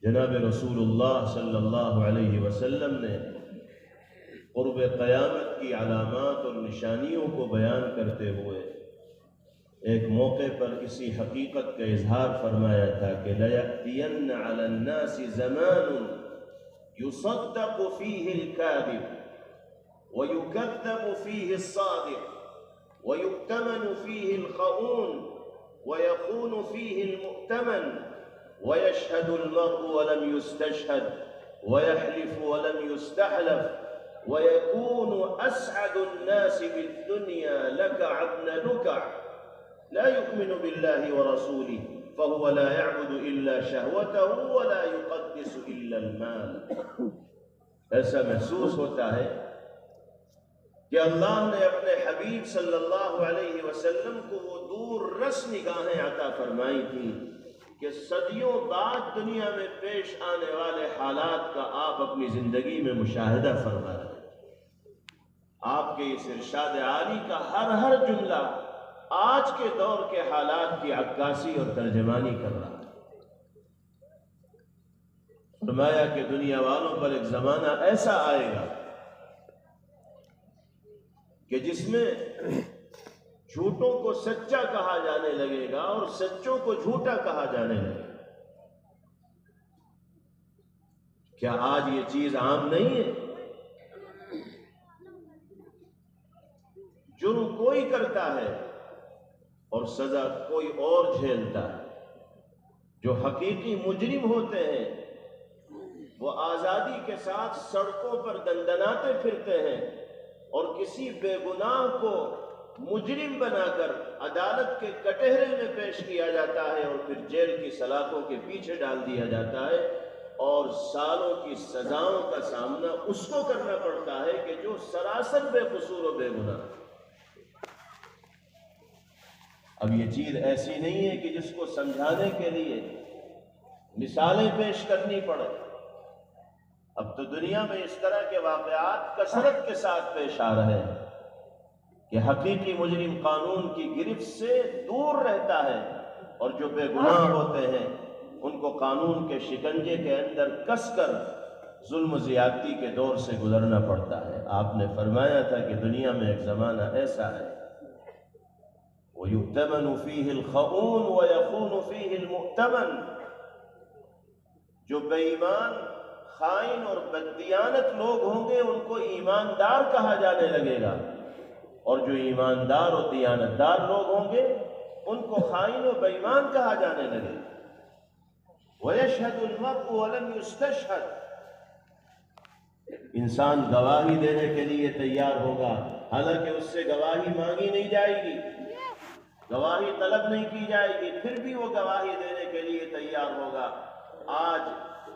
جناب رسول اللہ صلی اللہ علیہ وسلم نے قرب قیامت کی علامات اور نشانیوں کو بیان کرتے ہوئے ایک موقع پر اسی حقیقت کا اظہار فرمایا تھا کہ لَيَأْتِيَنَّ عَلَى النَّاسِ زَمَانٌ يُصَدَّقُ فِيهِ الْكَاذِبُ وَيُكَذَّبُ فِيهِ الصَّادِقُ وَيُؤْتَمَنُ فِيهِ الْخَؤُونُ وَيَخُونُ فِيهِ الْمُؤْتَمَنُ وَيَشْهَدُ الْمَرْءُ وَلَمْ يُسْتَشْهَدْ وَيَحْلِفُ وَلَمْ يُسْتَحْلَفْ وَيَكُونُ أَسْعَدُ النَّاسِ بِالدُّنْيَا لَكَعَ ابْنَ لُكَعَ لا يؤمن بالله ورسوله فهو لا يعبد إلا شهوته ولا يقدس إلا المال۔ ایسا محسوس ہوتا ہے کہ اللہ نے اپنے حبیب صلی اللہ علیہ وسلم کو وہ دور رس نگاہیں عطا فرمائی تھی کہ صدیوں بعد دنیا میں پیش آنے والے حالات کا آپ اپنی زندگی میں مشاہدہ فرما رہے ہیں۔ آپ کے اس ارشاد عالی کا ہر جملہ آج کے دور کے حالات کی عکاسی اور ترجمانی کر رہا ہے۔ فرمایا کہ دنیا والوں پر ایک زمانہ ایسا آئے گا کہ جس میں جھوٹوں کو سچا کہا جانے لگے گا اور سچوں کو جھوٹا کہا جانے لگے گا۔ کیا آج یہ چیز عام نہیں ہے؟ جرم کوئی کرتا ہے اور سزا کوئی اور جھیلتا ہے۔ جو حقیقی مجرم ہوتے ہیں وہ آزادی کے ساتھ سڑکوں پر دندناتے پھرتے ہیں اور کسی بے گناہ کو مجرم بنا کر عدالت کے کٹہرے میں پیش کیا جاتا ہے اور پھر جیل کی سلاخوں کے پیچھے ڈال دیا جاتا ہے، اور سالوں کی سزاؤں کا سامنا اس کو کرنا پڑتا ہے کہ جو سراسر بے قصور و بے گناہ۔ اب یہ چیز ایسی نہیں ہے کہ جس کو سمجھانے کے لیے مثالیں پیش کرنی پڑے۔ اب تو دنیا میں اس طرح کے واقعات کثرت کے ساتھ پیش آ رہے ہیں کہ حقیقی مجرم قانون کی گرفت سے دور رہتا ہے اور جو بے گناہ ہوتے ہیں ان کو قانون کے شکنجے کے اندر کس کر ظلم و زیادتی کے دور سے گزرنا پڑتا ہے۔ آپ نے فرمایا تھا کہ دنیا میں ایک زمانہ ایسا ہے وَيُؤْتَمَنُ فِيهِ الْخَؤُونُ وَيَخُونُ فِيهِ الْمُؤْتَمَنُ، جو بے ایمان، خائن اور بددیانت لوگ ہوں گے ان کو ایماندار کہا جانے لگے گا، اور جو ایماندار اور دیانتدار لوگ ہوں گے ان کو خائن و بے ایمان کہا جانے لگے گا۔ وَيَشْهَدُ الْمَرْءُ وَلَمْ يُسْتَشْهَدْ، انسان گواہی دینے کے لیے تیار ہوگا حالانکہ اس سے گواہی مانگی نہیں جائے گی، گواہی طلب نہیں کی جائے گی، پھر بھی وہ گواہی دینے کے لیے تیار ہوگا۔ آج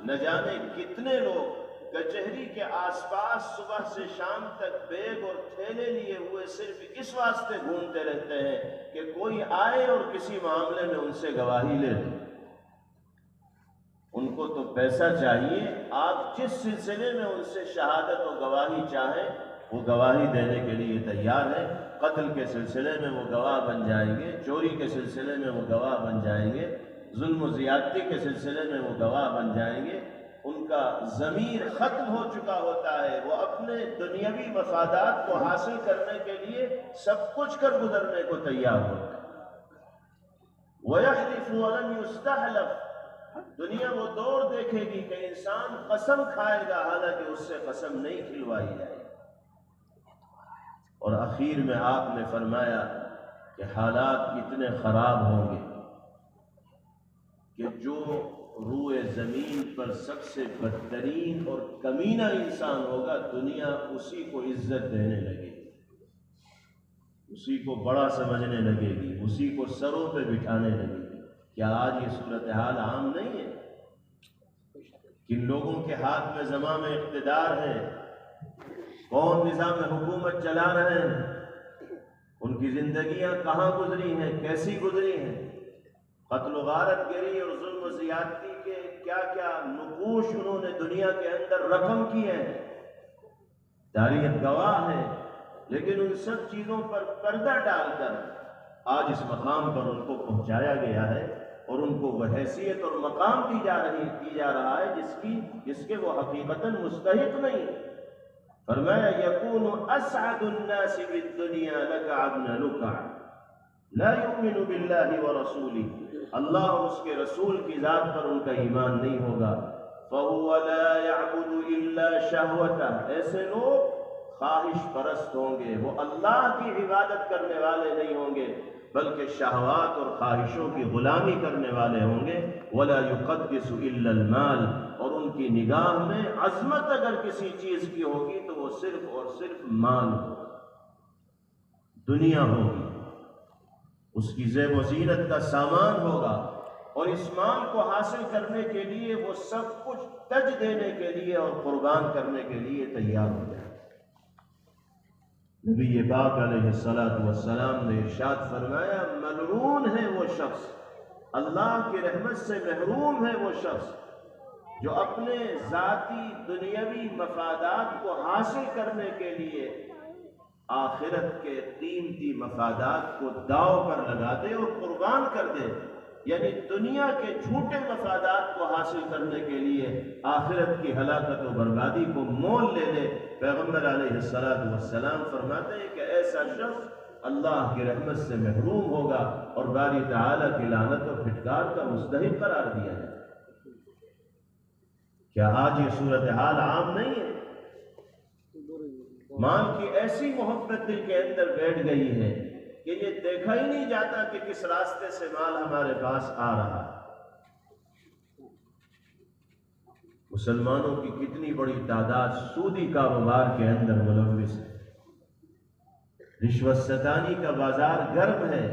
نہ جانے کتنے لوگ کچہری کے آس پاس صبح سے شام تک بیگ اور تھیلے لیے ہوئے صرف اس واسطے گھومتے رہتے ہیں کہ کوئی آئے اور کسی معاملے میں ان سے گواہی لے لے۔ ان کو تو پیسہ چاہیے، آپ جس سلسلے میں ان سے شہادت و گواہی چاہیں وہ گواہی دینے کے لیے تیار ہیں۔ قتل کے سلسلے میں وہ گواہ بن جائیں گے، چوری کے سلسلے میں وہ گواہ بن جائیں گے، ظلم و زیادتی کے سلسلے میں وہ گواہ بن جائیں گے۔ ان کا ضمیر ختم ہو چکا ہوتا ہے، وہ اپنے دنیاوی مفادات کو حاصل کرنے کے لیے سب کچھ کر گزرنے کو تیار ہوتا ہے۔ وَيَحْلِفُ وَلَمْ يُسْتَحْلَفْ، دنیا وہ دور دیکھے گی کہ انسان قسم کھائے گا حالانکہ اس سے قسم نہیں کھلوائی جائے گی۔ اور اخیر میں آپ نے فرمایا کہ حالات اتنے خراب ہوں گے کہ جو روئے زمین پر سب سے بدترین اور کمینہ انسان ہوگا دنیا اسی کو عزت دینے لگے گی، اسی کو بڑا سمجھنے لگے گی، اسی کو سروں پہ بٹھانے لگے گی۔ کیا آج یہ صورتحال عام نہیں ہے؟ کن لوگوں کے ہاتھ میں زمام اقتدار ہے، کون نظام حکومت چلا رہے ہیں، ان کی زندگیاں کہاں گزری ہیں، کیسی گزری ہیں، قتل و غارت گری اور ظلم و زیادتی کے کیا کیا نقوش انہوں نے دنیا کے اندر رقم کیے ہیں، تاریخ گواہ ہے۔ لیکن ان سب چیزوں پر پردہ ڈال کر آج اس مقام پر ان کو پہنچایا گیا ہے اور ان کو وہ حیثیت اور مقام دی جا رہا ہے جس کے وہ حقیقتاً مستحق نہیں۔ فرمایا یکون اسعد الناس بالدنیا لکعب بن لکع لا یؤمن باللہ ورسولہ، اللہ اور اس کے رسول کی ذات پر ان کا ایمان نہیں ہوگا۔ فہو لا یعبد الا شہوتہ، ایسے لوگ خواہش پرست ہوں گے، وہ اللہ کی عبادت کرنے والے نہیں ہوں گے بلکہ شہوات اور خواہشوں کی غلامی کرنے والے ہوں گے۔ ولا یقدس الا المال، اور ان کی نگاہ میں عظمت اگر کسی چیز کی ہوگی تو وہ صرف اور صرف مال ہوگا، دنیا ہوگی، اس کی زیب و زینت کا سامان ہوگا، اور اس مال کو حاصل کرنے کے لیے وہ سب کچھ تج دینے کے لیے اور قربان کرنے کے لیے تیار ہو جائے۔ نبی پاک علیہ السلام نے ارشاد فرمایا ملعون ہے وہ شخص، اللہ کی رحمت سے محروم ہے وہ شخص جو اپنے ذاتی دنیاوی مفادات کو حاصل کرنے کے لیے آخرت کے قیمتی مفادات کو داؤ پر لگا دے اور قربان کر دے، یعنی دنیا کے جھوٹے مفادات کو حاصل کرنے کے لیے آخرت کی ہلاکت و بربادی کو مول لے لے۔ پیغمبر علیہ السلام فرماتے ہیں کہ ایسا شخص اللہ کی رحمت سے محروم ہوگا اور باری تعالیٰ کی لعنت و پھٹکار کا مستحق قرار دیا ہے۔ کیا آج یہ صورتحال عام نہیں ہے؟ مال کی ایسی محبت دل کے اندر بیٹھ گئی ہے کہ یہ دیکھا ہی نہیں جاتا کہ کس راستے سے مال ہمارے پاس آ رہا ہے۔ مسلمانوں کی کتنی بڑی تعداد سودی کاروبار کے اندر ملوث ہے، رشوت ستانی کا بازار گرم ہے،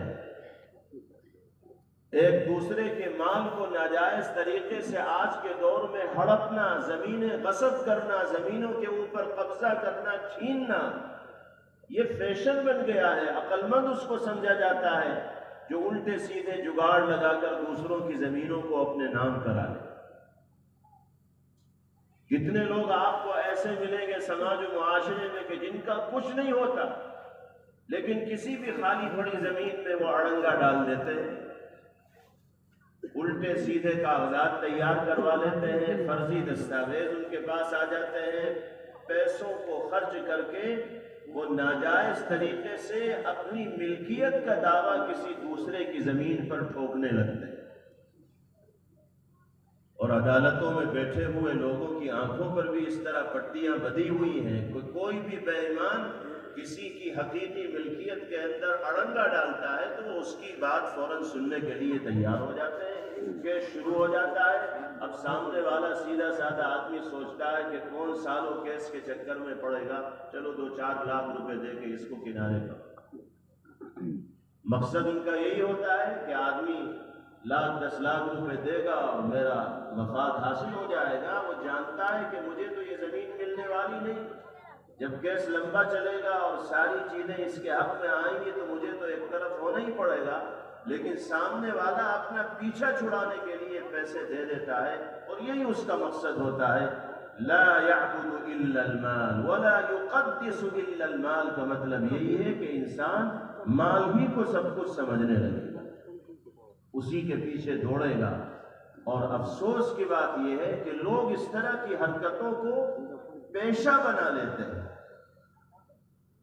ایک دوسرے کے مال کو ناجائز طریقے سے آج کے دور میں ہڑپنا، زمینیں غصب کرنا، زمینوں کے اوپر قبضہ کرنا، چھیننا، یہ فیشن بن گیا ہے۔ عقل مند اس کو سمجھا جاتا ہے جو الٹے سیدھے جگاڑ لگا کر دوسروں کی زمینوں کو اپنے نام کرا لے۔ کتنے لوگ آپ کو ایسے ملیں گے سماج و معاشرے میں کہ جن کا کچھ نہیں ہوتا، لیکن کسی بھی خالی پڑی زمین میں وہ اڑنگا ڈال دیتے ہیں، الٹے سیدھے کاغذات تیار کروا لیتے ہیں، فرضی دستاویز ان کے پاس آ جاتے ہیں، پیسوں کو خرچ کر کے وہ ناجائز طریقے سے اپنی ملکیت کا دعویٰ کسی دوسرے کی زمین پر ٹھوکنے لگتے ہیں، اور عدالتوں میں بیٹھے ہوئے لوگوں کی آنکھوں پر بھی اس طرح پٹیاں بدھی ہوئی ہیں۔ کوئی بھی بے ایمان کسی کی حقیقی ملکیت کے اندر اڑنگا ڈالتا ہے تو وہ اس کی بات فوراً سننے کے لیے تیار ہو جاتے ہیں، کیس شروع ہو جاتا ہے۔ اب سامنے والا سیدھا سادہ آدمی سوچتا ہے کہ کون سالوں کیس کے چکر میں پڑے گا، چلو 2-4 لاکھ روپے دے کے اس کو کنارے کر۔ مقصد ان کا یہی ہوتا ہے کہ آدمی 10 لاکھ روپے دے گا اور میرا مفاد حاصل ہو جائے گا۔ وہ جانتا ہے کہ مجھے تو یہ زمین ملنے والی نہیں، جب کیس لمبا چلے گا اور ساری چیزیں اس کے حق میں آئیں گی تو مجھے تو ایک طرف ہونا ہی پڑے گا، لیکن سامنے والا اپنا پیچھا چھڑانے کے لیے پیسے دے دیتا ہے، اور یہی اس کا مقصد ہوتا ہے۔ لا يعبد الا المال ولا يقدس الا المال کا مطلب یہی ہے کہ انسان مال ہی کو سب کچھ سمجھنے لگے گا، اسی کے پیچھے دوڑے گا۔ اور افسوس کی بات یہ ہے کہ لوگ اس طرح کی حرکتوں کو پیشہ بنا لیتے ہیں،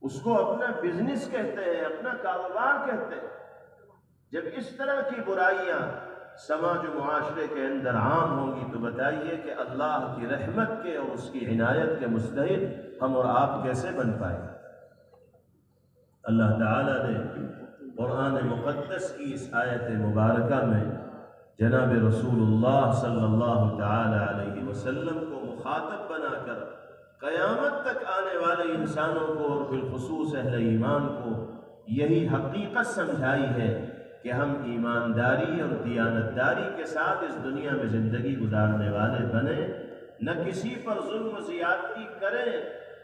اس کو اپنا بزنس کہتے ہیں، اپنا کاروبار کہتے ہیں۔ جب اس طرح کی برائیاں سماج و معاشرے کے اندر عام ہوں گی تو بتائیے کہ اللہ کی رحمت کے اور اس کی عنایت کے مستحق ہم اور آپ کیسے بن پائیں؟ اللہ تعالیٰ نے قرآن مقدس کی اس آیت مبارکہ میں جناب رسول اللہ صلی اللہ تعالی علیہ وسلم کو مخاطب بنا کر قیامت تک آنے والے انسانوں کو اور بالخصوص اہل ایمان کو یہی حقیقت سمجھائی ہے کہ ہم ایمانداری اور دیانتداری کے ساتھ اس دنیا میں زندگی گزارنے والے بنیں، نہ کسی پر ظلم و زیادتی کریں،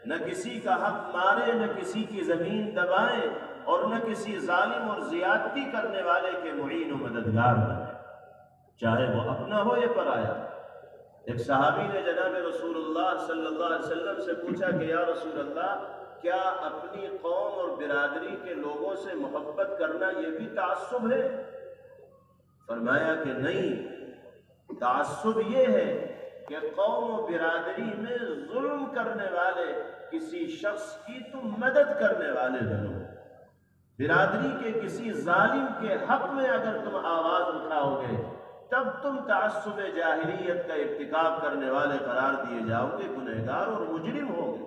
نہ کسی کا حق ماریں، نہ کسی کی زمین دبائیں، اور نہ کسی ظالم اور زیادتی کرنے والے کے معین و مددگار بنیں، چاہے وہ اپنا ہو یا پرایا۔ ایک صحابی نے جناب رسول اللہ صلی اللہ علیہ وسلم سے پوچھا کہ یا رسول اللہ، کیا اپنی قوم اور برادری کے لوگوں سے محبت کرنا یہ بھی تعصب ہے؟ فرمایا کہ نہیں، تعصب یہ ہے کہ قوم و برادری میں ظلم کرنے والے کسی شخص کی تم مدد کرنے والے بنو، برادری کے کسی ظالم کے حق میں اگر تم آواز اٹھاؤ گے تب تم تعصب جاہلیت کا ارتکاب کرنے والے قرار دیے جاؤ گے، گنہگار اور مجرم ہو گے۔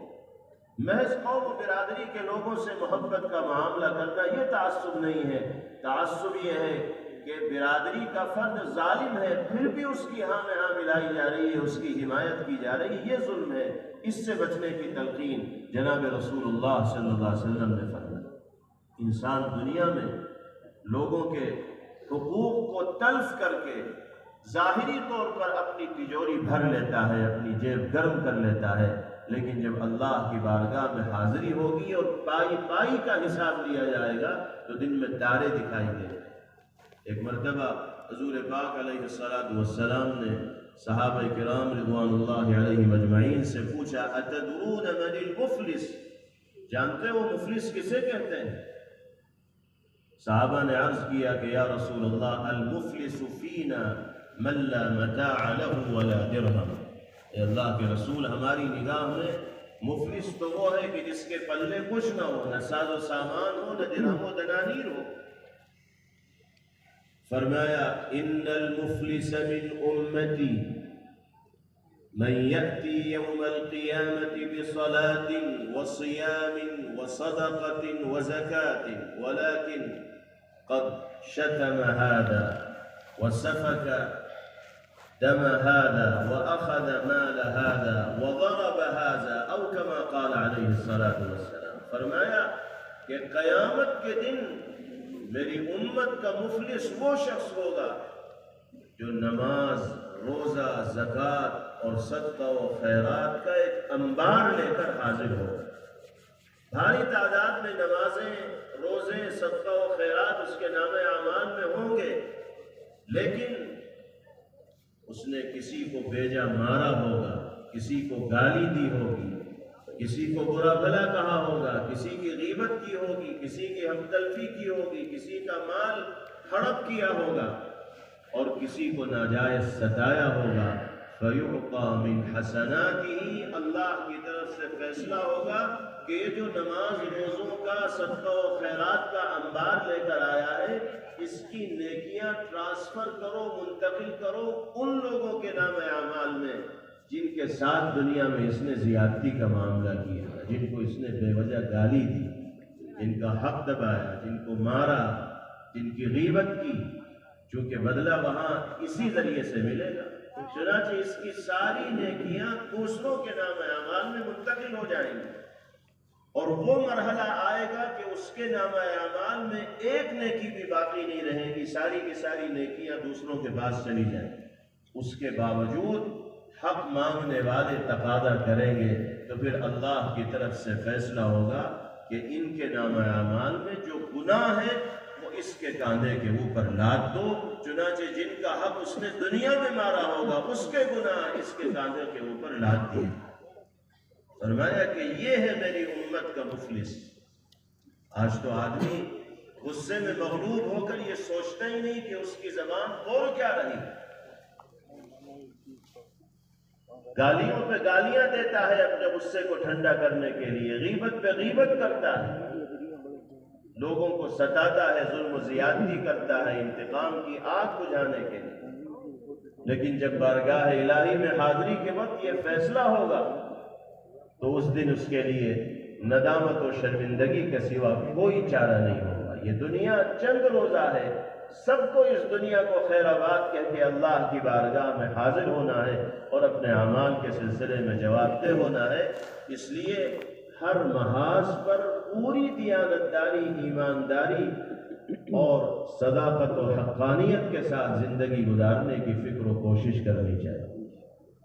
محض قوم و برادری کے لوگوں سے محبت کا معاملہ کرنا یہ تعصب نہیں ہے، تعصب یہ ہے کہ برادری کا فرد ظالم ہے پھر بھی اس کی ہاں میں ہاں ملائی جا رہی ہے، اس کی حمایت کی جا رہی ہے، یہ ظلم ہے۔ اس سے بچنے کی تلقین جناب رسول اللہ صلی اللہ علیہ وسلم نے فرمائی۔ انسان دنیا میں لوگوں کے حقوق کو تلف کر کے ظاہری طور پر اپنی تجوری بھر لیتا ہے، اپنی جیب گرم کر لیتا ہے، لیکن جب اللہ کی بارگاہ میں حاضری ہوگی اور پائی پائی کا حساب لیا جائے گا تو دن میں تارے دکھائی دیں گے۔ ایک مرتبہ حضور پاک علیہ السلام نے صحابہ کرام رضوان اللہ علیہم اجمعین سے پوچھا اتدرون من المفلس، جانتے ہو مفلس کسے کہتے ہیں؟ صحابہ نے عرض کیا کہ یا رسول اللہ المفلس فینا من لا متاع له ولا درہم، اے اللہ کے رسول ہماری نگاہ میں مفلس تو وہ ہے کہ جس کے پلے کچھ نہ ہو، نہ ساز و سامان ہو، نہ درہم و دنانیر ہو۔ فرمایا ان المفلس من امتی من یأتی یوم القیامت بصلاة وصیام وصدقة وزکاة ولكن قد شتم هذا وسفك دم هذا وأخذ مال هذا وضرب هذا أو كما قال عليه الصلاة والسلام۔ فرمایا کہ قیامت کے دن میری امت کا مفلس وہ شخص ہوگا جو نماز، روزہ، زکوٰۃ اور صدقہ و خیرات کا ایک انبار لے کر حاضر ہوگا۔ بھاری تعداد میں نمازیں، روزے، صدقہ و خیرات اس کے نام اعمال میں ہوں گے، لیکن اس نے کسی کو بیجا مارا ہوگا، کسی کو گالی دی ہوگی، کسی کو برا بھلا کہا ہوگا، کسی کی غیبت کی ہوگی، کسی کی ہمدردی کی ہوگی، کسی کا مال ہڑپ کیا ہوگا اور کسی کو ناجائز ستایا ہوگا، فَيُعْطَى مِنْ حَسَنَاتِهِ، اللہ کی طرف سے فیصلہ ہوگا کہ یہ جو نماز روزوں کا صدقہ و خیرات کا انبار لے کر آیا ہے، اس کی نیکیاں ٹرانسفر کرو، منتقل کرو ان لوگوں کے نام اعمال میں جن کے ساتھ دنیا میں اس نے زیادتی کا معاملہ کیا، جن کو اس نے بے وجہ گالی دی، جن کا حق دبایا، جن کو مارا، جن کی غیبت کی، چونکہ بدلہ وہاں اسی ذریعے سے ملے گا۔ چنانچہ اس کی ساری نیکیاں دوسروں کے نام اعمال میں منتقل ہو جائیں گی، اور وہ مرحلہ آئے گا کہ اس کے نام اعمال میں ایک نیکی بھی باقی نہیں رہے گی، ساری کی ساری نیکیاں دوسروں کے پاس چلی جائیں گی۔ اس کے باوجود حق مانگنے والے تقاضا کریں گے تو پھر اللہ کی طرف سے فیصلہ ہوگا کہ ان کے نام اعمال میں جو گناہ ہے وہ اس کے کاندھے کے اوپر لاد دو، چنانچہ جن کا حق اس نے دنیا میں مارا ہوگا اس کے گناہ اس کے کاندھے کے اوپر لاد دیے۔ فرمایا کہ یہ ہے میری امت کا مفلس۔ آج تو آدمی غصے میں مغلوب ہو کر یہ سوچتا ہی نہیں کہ اس کی زبان بول کیا رہی، گالیوں پہ گالیاں دیتا ہے اپنے غصے کو ٹھنڈا کرنے کے لیے، غیبت پہ غیبت کرتا ہے، لوگوں کو ستاتا ہے، ظلم و زیادتی کرتا ہے انتقام کی آگ بجھانے کے لیے۔ لیکن جب بارگاہ الہی میں حاضری کے وقت یہ فیصلہ ہوگا تو اس دن اس کے لیے ندامت و شرمندگی کے سوا کوئی چارہ نہیں ہوگا۔ یہ دنیا چند روزہ ہے، سب کو اس دنیا کو خیر آباد کہہ کے اللہ کی بارگاہ میں حاضر ہونا ہے اور اپنے اعمال کے سلسلے میں جواب دہ ہونا ہے۔ اس لیے ہر محاذ پر پوری دیانتداری، ایمانداری اور صداقت و حقانیت کے ساتھ زندگی گزارنے کی فکر و کوشش کرنی چاہیے۔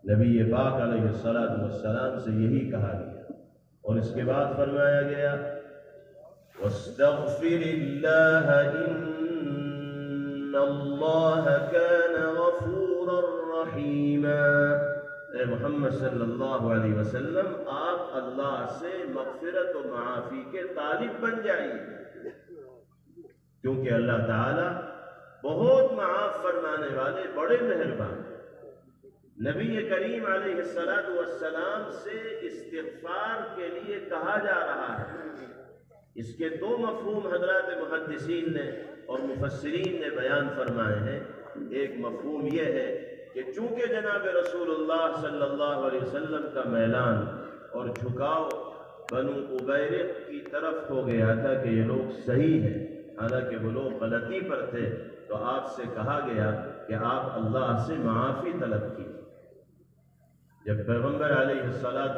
نبی پاک علیہ السلام سے یہی کہا گیا، اور اس کے بعد فرمایا گیا وَاسْتَغْفِرِ اللَّهَ إِنَّ اللَّهَ كَانَ غَفُورًا رَحِيمًا۔ اے محمد صلی اللہ علیہ وسلم، آپ اللہ سے مغفرت و معافی کے طالب بن جائیے، کیونکہ اللہ تعالی بہت معاف فرمانے والے، بڑے مہربان۔ نبی کریم علیہ السلام سے استغفار کے لیے کہا جا رہا ہے۔ اس کے دو مفہوم حضرات محدثین نے اور مفسرین نے بیان فرمائے ہیں۔ ایک مفہوم یہ ہے کہ چونکہ جناب رسول اللہ صلی اللہ علیہ وسلم کا میلان اور جھکاؤ بنو ابیرق کی طرف ہو گیا تھا کہ یہ لوگ صحیح ہیں، حالانکہ وہ لوگ غلطی پر تھے، تو آپ سے کہا گیا کہ آپ اللہ سے معافی طلب کی۔ جب پیغمبر علیہ السلام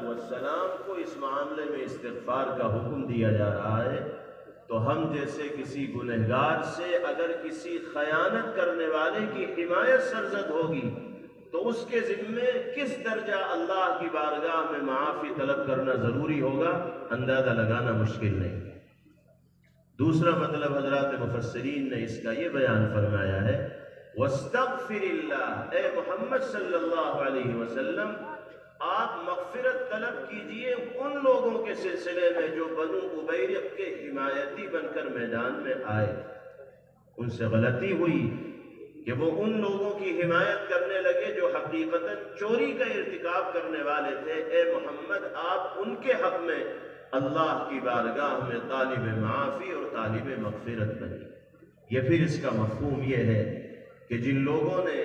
کو اس معاملے میں استغفار کا حکم دیا جا رہا ہے تو ہم جیسے کسی گنہگار سے اگر کسی خیانت کرنے والے کی حمایت سرزد ہوگی تو اس کے ذمے کس درجہ اللہ کی بارگاہ میں معافی طلب کرنا ضروری ہوگا، اندازہ لگانا مشکل نہیں۔ دوسرا مطلب حضرات مفسرین نے اس کا یہ بیان فرمایا ہے وَاسْتَغْفِرِ اللَّهِ، اے محمد صلی اللہ علیہ وسلم آپ مغفرت طلب کیجئے ان لوگوں کے سلسلے میں جو بنو ابیرق کے حمایتی بن کر میدان میں آئے، ان سے غلطی ہوئی کہ وہ ان لوگوں کی حمایت کرنے لگے جو حقیقتاً چوری کا ارتکاب کرنے والے تھے۔ اے محمد آپ ان کے حق میں اللہ کی بارگاہ میں طالب معافی اور طالب مغفرت بنی۔ یہ پھر اس کا مفہوم یہ ہے کہ جن لوگوں نے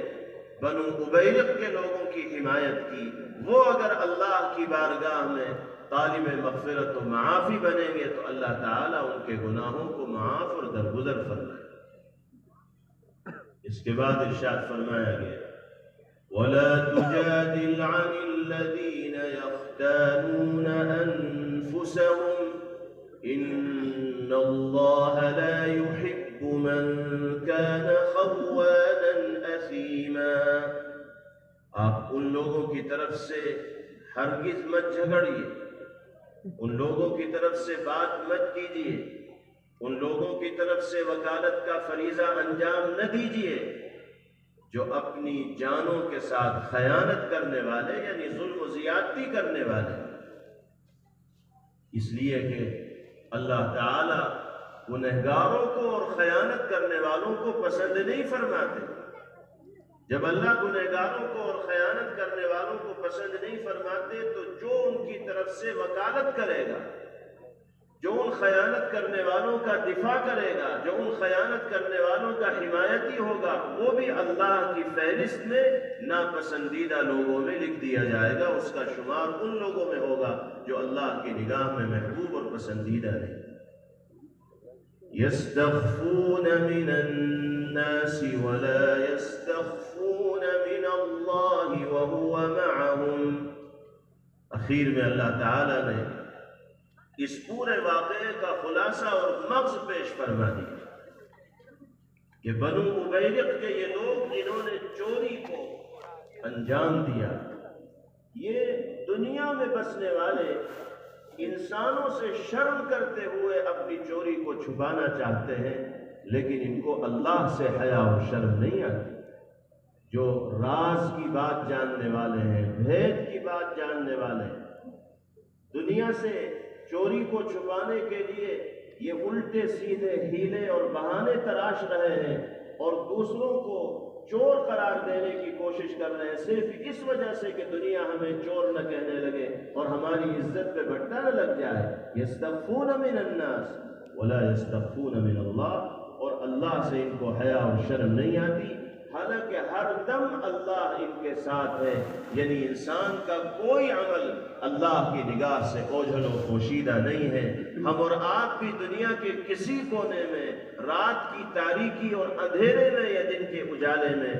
بنو ابیرق کے لوگوں کی حمایت کی وہ اگر اللہ کی بارگاہ میں طالب مغفرت و معافی بنیں گے تو اللہ تعالیٰ ان کے گناہوں کو معاف اور درگزر فرمائے۔ اس کے بعد ارشاد فرمایا گیا وَلَا تُجَادِلْ عَنِ الَّذِينَ يَخْتَانُونَ أَنفُسَهُمْ إِنَّ اللَّهَ لَا يُحِبُّ مَنْ كَانَ خَوَّانًا أَثِيمًا۔ آپ ان لوگوں کی طرف سے ہرگز مت جھگڑیے، ان لوگوں کی طرف سے بات مت کیجیے، ان لوگوں کی طرف سے وکالت کا فریضہ انجام نہ دیجیے جو اپنی جانوں کے ساتھ خیانت کرنے والے یعنی ظلم و زیادتی کرنے والے، اس لیے کہ اللہ تعالیٰ گنہگاروں کو اور خیانت کرنے والوں کو پسند نہیں فرماتے۔ جب اللہ گنہگاروں کو اور خیانت کرنے والوں کو پسند نہیں فرماتے تو جو ان کی طرف سے وکالت کرے گا، جو ان خیانت کرنے والوں کا دفاع کرے گا، جو ان خیانت کرنے والوں کا حمایتی ہوگا، وہ بھی اللہ کی فہرست میں ناپسندیدہ لوگوں میں لکھ دیا جائے گا۔ اس کا شمار ان لوگوں میں ہوگا جو اللہ کی نگاہ میں محبوب اور پسندیدہ نہیں۔ يستخفون من الناس ولا يستخفون من الله وهو معهم۔ اخیر میں اللہ تعالیٰ نے اس پورے واقعے کا خلاصہ اور مغز پیش فرما دیا کہ بنو ابیرق کے یہ لوگ جنہوں نے چوری کو انجام دیا، یہ دنیا میں بسنے والے انسانوں سے شرم کرتے ہوئے اپنی چوری کو چھپانا چاہتے ہیں، لیکن ان کو اللہ سے حیا و شرم نہیں آتی۔ جو راز کی بات جاننے والے ہیں، بھید کی بات جاننے والے ہیں، دنیا سے چوری کو چھپانے کے لیے یہ الٹے سیدھے ہیلے اور بہانے تراش رہے ہیں اور دوسروں کو چور قرار دینے کی کوشش کر رہے ہیں، صرف اس وجہ سے کہ دنیا ہمیں چور نہ کہنے لگے اور ہماری عزت پہ بھٹا نہ لگ جائے۔ یستخفون من الناس ولا یستخفون من اللہ، اور اللہ سے ان کو حیا اور شرم نہیں آتی، حالانکہ ہر دم اللہ ان کے ساتھ ہے۔ یعنی انسان کا کوئی عمل اللہ کی نگاہ سے اوجھل و پوشیدہ نہیں ہے۔ ہم اور آپ بھی دنیا کے کسی کونے میں، رات کی تاریکی اور اندھیرے میں یا دن کے اجالے میں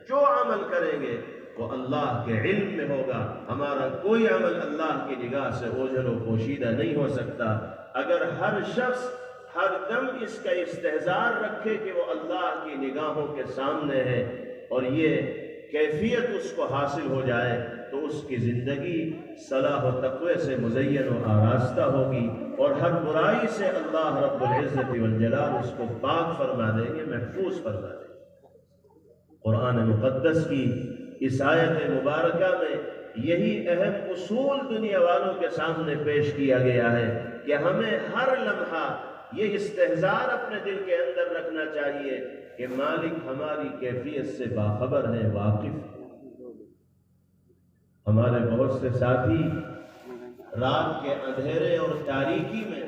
جو عمل کریں گے وہ اللہ کے علم میں ہوگا۔ ہمارا کوئی عمل اللہ کی نگاہ سے اوجھل و پوشیدہ نہیں ہو سکتا۔ اگر ہر شخص ہر دم اس کا استحضار رکھے کہ وہ اللہ کی نگاہوں کے سامنے ہے اور یہ کیفیت اس کو حاصل ہو جائے تو اس کی زندگی صلاح و تقوی سے مزین و آراستہ ہوگی اور ہر برائی سے اللہ رب العزت والجلال اس کو پاک فرما دیں گے، محفوظ فرما دیں گے۔ قرآن مقدس کی اس آیت مبارکہ میں یہی اہم اصول دنیا والوں کے سامنے پیش کیا گیا ہے کہ ہمیں ہر لمحہ یہ استحضار اپنے دل کے اندر رکھنا چاہیے کہ مالک ہماری کیفیت سے باخبر ہے، واقف ہے۔ ہمارے بہت سے ساتھی رات کے اندھیرے اور تاریکی میں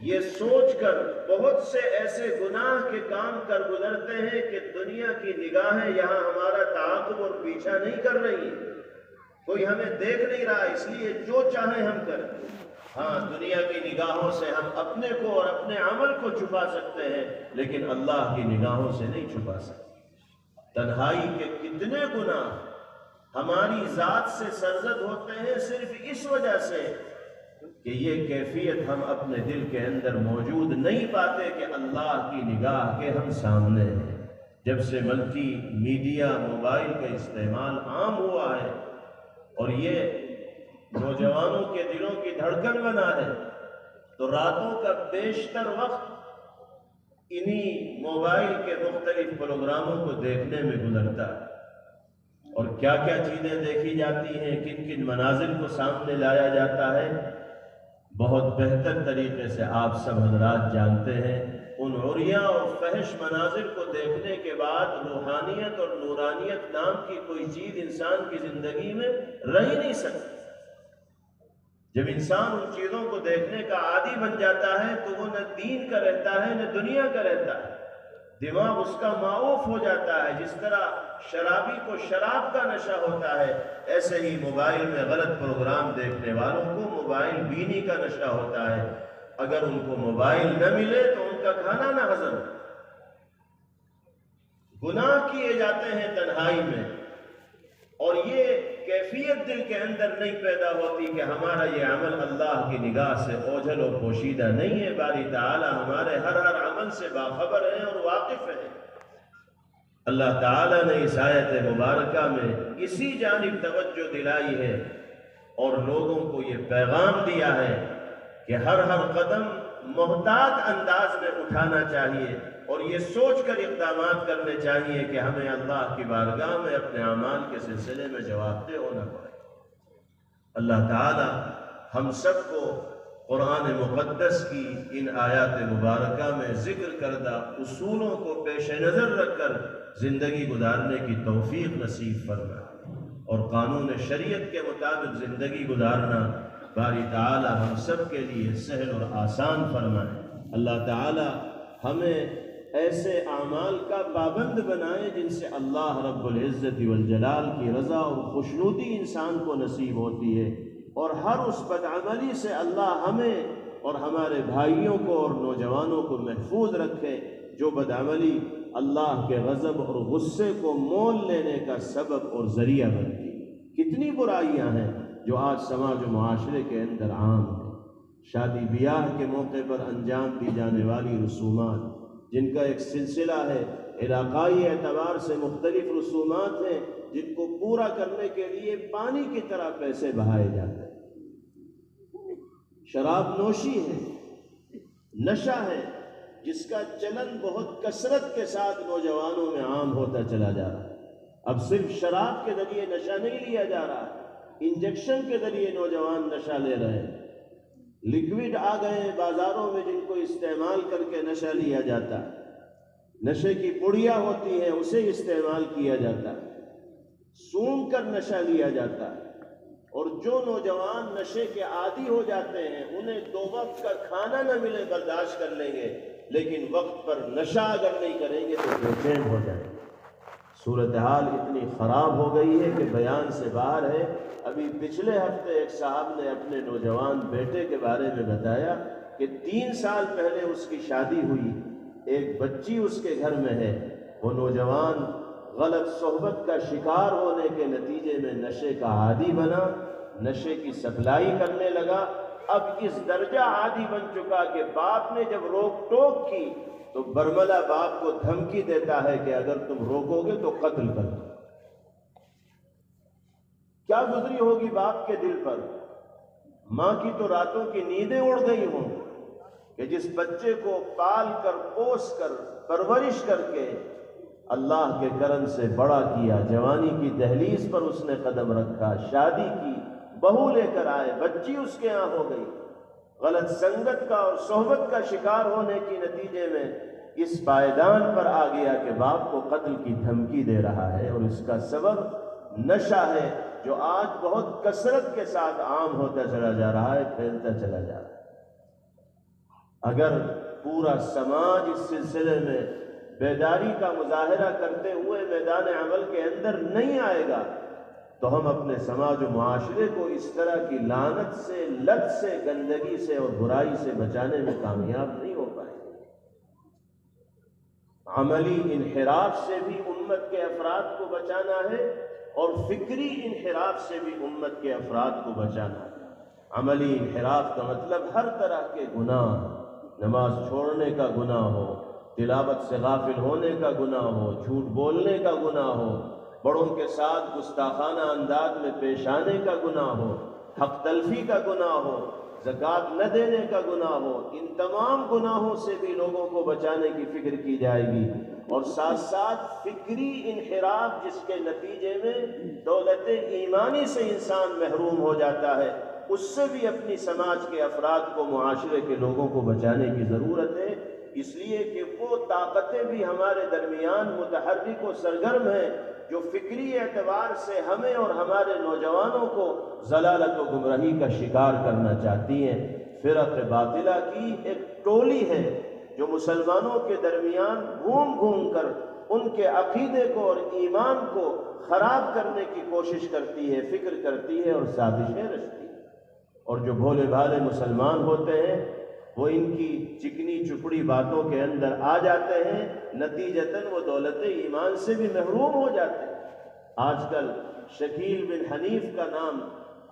یہ سوچ کر بہت سے ایسے گناہ کے کام کر گزرتے ہیں کہ دنیا کی نگاہیں یہاں ہمارا تعاقب اور پیچھا نہیں کر رہی، کوئی ہمیں دیکھ نہیں رہا، اس لیے جو چاہیں ہم کریں۔ ہاں، دنیا کی نگاہوں سے ہم اپنے کو اور اپنے عمل کو چھپا سکتے ہیں لیکن اللہ کی نگاہوں سے نہیں چھپا سکتے۔ تنہائی کے کتنے گناہ ہماری ذات سے سرزد ہوتے ہیں صرف اس وجہ سے کہ یہ کیفیت ہم اپنے دل کے اندر موجود نہیں پاتے کہ اللہ کی نگاہ کے ہم سامنے ہیں۔ جب سے ملٹی میڈیا موبائل کا استعمال عام ہوا ہے اور یہ نوجوانوں کے دلوں کی دھڑکن بنا ہے تو راتوں کا بیشتر وقت انہی موبائل کے مختلف پروگراموں کو دیکھنے میں گزرتا ہے۔ اور کیا کیا چیزیں دیکھی جاتی ہیں، کن کن مناظر کو سامنے لایا جاتا ہے، بہت بہتر طریقے سے آپ سب حضرات جانتے ہیں۔ ان عریاں اور فحش مناظر کو دیکھنے کے بعد روحانیت اور نورانیت نام کی کوئی چیز انسان کی زندگی میں رہ ہی نہیں سکتی۔ جب انسان ان چیزوں کو دیکھنے کا عادی بن جاتا ہے تو وہ نہ دین کا رہتا ہے نہ دنیا کا رہتا ہے، دماغ اس کا معاف ہو جاتا ہے۔ جس طرح شرابی کو شراب کا نشہ ہوتا ہے، ایسے ہی موبائل میں غلط پروگرام دیکھنے والوں کو موبائل بینی کا نشہ ہوتا ہے۔ اگر ان کو موبائل نہ ملے تو ان کا کھانا نہ ہضم۔ گناہ کیے جاتے ہیں تنہائی میں اور یہ کیفیت دل کے اندر نہیں پیدا ہوتی کہ ہمارا یہ عمل اللہ کی نگاہ سے اوجھل و پوشیدہ نہیں ہے۔ باری تعالیٰ ہمارے ہر عمل سے باخبر ہیں اور واقف ہیں۔ اللہ تعالیٰ نے اس آیت مبارکہ میں اسی جانب توجہ دلائی ہے اور لوگوں کو یہ پیغام دیا ہے کہ ہر قدم محتاط انداز میں اٹھانا چاہیے اور یہ سوچ کر اقدامات کرنے چاہیے کہ ہمیں اللہ کی بارگاہ میں اپنے اعمال کے سلسلے میں جواب دہ ہونا پڑے۔ اللہ تعالی ہم سب کو قرآن مقدس کی ان آیات مبارکہ میں ذکر کردہ اصولوں کو پیش نظر رکھ کر زندگی گزارنے کی توفیق نصیب فرمائے، اور قانون شریعت کے مطابق زندگی گزارنا باری تعالی ہم سب کے لیے سہل اور آسان فرمائے۔ اللہ تعالی ہمیں ایسے اعمال کا پابند بنائے جن سے اللہ رب العزت والجلال کی رضا اور خوشنودی انسان کو نصیب ہوتی ہے، اور ہر اس بدعملی سے اللہ ہمیں اور ہمارے بھائیوں کو اور نوجوانوں کو محفوظ رکھے جو بدعملی اللہ کے غضب اور غصے کو مول لینے کا سبب اور ذریعہ بنتی۔ کتنی برائیاں ہیں جو آج سماج و معاشرے کے اندر عام ہیں۔ شادی بیاہ کے موقع پر انجام دی جانے والی رسومات جن کا ایک سلسلہ ہے، علاقائی اعتبار سے مختلف رسومات ہیں جن کو پورا کرنے کے لیے پانی کی طرح پیسے بہائے جاتے ہیں۔ شراب نوشی ہے، نشہ ہے جس کا چلن بہت کثرت کے ساتھ نوجوانوں میں عام ہوتا چلا جا رہا ہے۔ اب صرف شراب کے ذریعے نشہ نہیں لیا جا رہا، انجیکشن کے ذریعے نوجوان نشہ لے رہے ہیں۔ لکوڈ آ گئے ہیں بازاروں میں جن کو استعمال کر کے نشہ لیا جاتا ہے۔ نشے کی پڑیاں ہوتی ہیں، اسے استعمال کیا جاتا ہے، سونگھ کر نشہ لیا جاتا ہے۔ اور جو نوجوان نشے کے عادی ہو جاتے ہیں انہیں 2 وقت کا کھانا نہ ملے برداشت کر لیں گے، لیکن وقت پر نشہ اگر نہیں کریں گے تو بے چین ہو جائیں گے۔ صورتحال اتنی خراب ہو گئی ہے کہ بیان سے باہر ہے۔ ابھی پچھلے ہفتے ایک صاحب نے اپنے نوجوان بیٹے کے بارے میں بتایا کہ 3 سال پہلے اس کی شادی ہوئی، ایک بچی اس کے گھر میں ہے، وہ نوجوان غلط صحبت کا شکار ہونے کے نتیجے میں نشے کا عادی بنا، نشے کی سپلائی کرنے لگا۔ اب اس درجہ عادی بن چکا کہ باپ نے جب روک ٹوک کی تو برملا باپ کو دھمکی دیتا ہے کہ اگر تم روکو گے تو قتل کر دو۔ کیا گزری ہوگی باپ کے دل پر؟ ماں کی تو راتوں کی نیندیں اڑ گئی ہوں کہ جس بچے کو پال کر پوس کر پرورش کر کے اللہ کے کرم سے بڑا کیا، جوانی کی دہلیز پر اس نے قدم رکھا، شادی کی، بہو لے کر آئے، بچی اس کے ہاں ہو گئی، غلط سنگت کا اور صحبت کا شکار ہونے کے نتیجے میں اس پائیدان پر آ گیا کہ باپ کو قتل کی دھمکی دے رہا ہے، اور اس کا سبب نشہ ہے جو آج بہت کثرت کے ساتھ عام ہوتا چلا جا رہا ہے، پھیلتا چلا جا رہا ہے۔ اگر پورا سماج اس سلسلے میں بیداری کا مظاہرہ کرتے ہوئے میدان عمل کے اندر نہیں آئے گا تو ہم اپنے سماج و معاشرے کو اس طرح کی لعنت سے، لت سے، گندگی سے اور برائی سے بچانے میں کامیاب نہیں ہو پائیں گے۔ عملی انحراف سے بھی امت کے افراد کو بچانا ہے اور فکری انحراف سے بھی امت کے افراد کو بچانا ہے۔ عملی انحراف کا مطلب ہر طرح کے گناہ، نماز چھوڑنے کا گناہ ہو، تلاوت سے غافل ہونے کا گناہ ہو، جھوٹ بولنے کا گناہ ہو، بڑوں کے ساتھ گستاخانہ انداز میں پیش آنے کا گناہ ہو، حق تلفی کا گناہ ہو، زکوٰۃ نہ دینے کا گناہ ہو، ان تمام گناہوں سے بھی لوگوں کو بچانے کی فکر کی جائے گی۔ اور ساتھ ساتھ فکری انحراف جس کے نتیجے میں دولت ایمانی سے انسان محروم ہو جاتا ہے، اس سے بھی اپنی سماج کے افراد کو، معاشرے کے لوگوں کو بچانے کی ضرورت ہے، اس لیے کہ وہ طاقتیں بھی ہمارے درمیان متحرک و سرگرم ہیں جو فکری اعتبار سے ہمیں اور ہمارے نوجوانوں کو ضلالت و گمراہی کا شکار کرنا چاہتی ہیں۔ فرق باطلہ کی ایک ٹولی ہے جو مسلمانوں کے درمیان گھوم گھوم کر ان کے عقیدے کو اور ایمان کو خراب کرنے کی کوشش کرتی ہے، فکر کرتی ہے اور سازشیں رچتی ہے۔ اور جو بھولے بھالے مسلمان ہوتے ہیں وہ ان کی چکنی چپڑی باتوں کے اندر آ جاتے ہیں، نتیجتاً وہ دولت ایمان سے بھی محروم ہو جاتے ہیں۔ آج کل شکیل بن حنیف کا نام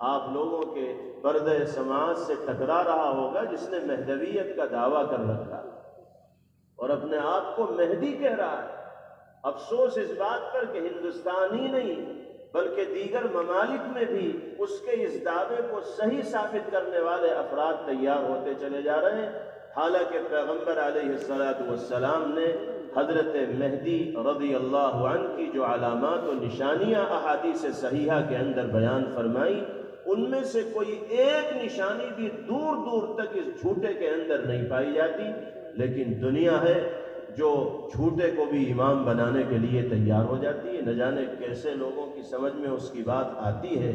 آپ لوگوں کے پردہ سماعت سے ٹکرا رہا ہوگا، جس نے مہدویت کا دعویٰ کر رکھا اور اپنے آپ کو مہدی کہہ رہا ہے۔ افسوس اس بات پر کہ ہندوستان ہی نہیں بلکہ دیگر ممالک میں بھی اس کے اس دعوے کو صحیح ثابت کرنے والے افراد تیار ہوتے چلے جا رہے ہیں۔ حالانکہ پیغمبر علیہ السلام نے حضرت مہدی رضی اللہ عنہ کی جو علامات و نشانیاں احادیث صحیحہ کے اندر بیان فرمائی، ان میں سے کوئی ایک نشانی بھی دور دور تک اس جھوٹے کے اندر نہیں پائی جاتی، لیکن دنیا ہے جو جھوٹے کو بھی امام بنانے کے لیے تیار ہو جاتی ہے۔ نہ جانے کیسے لوگوں کی سمجھ میں اس کی بات آتی ہے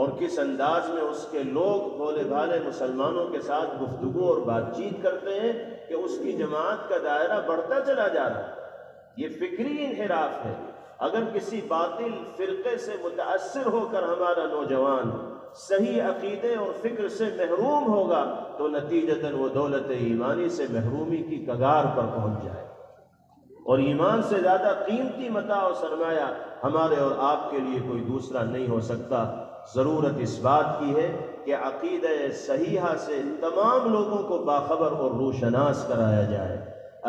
اور کس انداز میں اس کے لوگ بھولے بھالے مسلمانوں کے ساتھ گفتگو اور بات چیت کرتے ہیں کہ اس کی جماعت کا دائرہ بڑھتا چلا جا رہا ہے۔ یہ فکری انحراف ہے۔ اگر کسی باطل فرقے سے متاثر ہو کر ہمارا نوجوان صحیح عقیدے اور فکر سے محروم ہوگا تو نتیجتاً وہ دولت ایمانی سے محرومی کی کگار پر پہنچ جائے، اور ایمان سے زیادہ قیمتی متاع و سرمایہ ہمارے اور آپ کے لیے کوئی دوسرا نہیں ہو سکتا۔ ضرورت اس بات کی ہے کہ عقیدہ صحیحہ سے تمام لوگوں کو باخبر اور روشناس کرایا جائے۔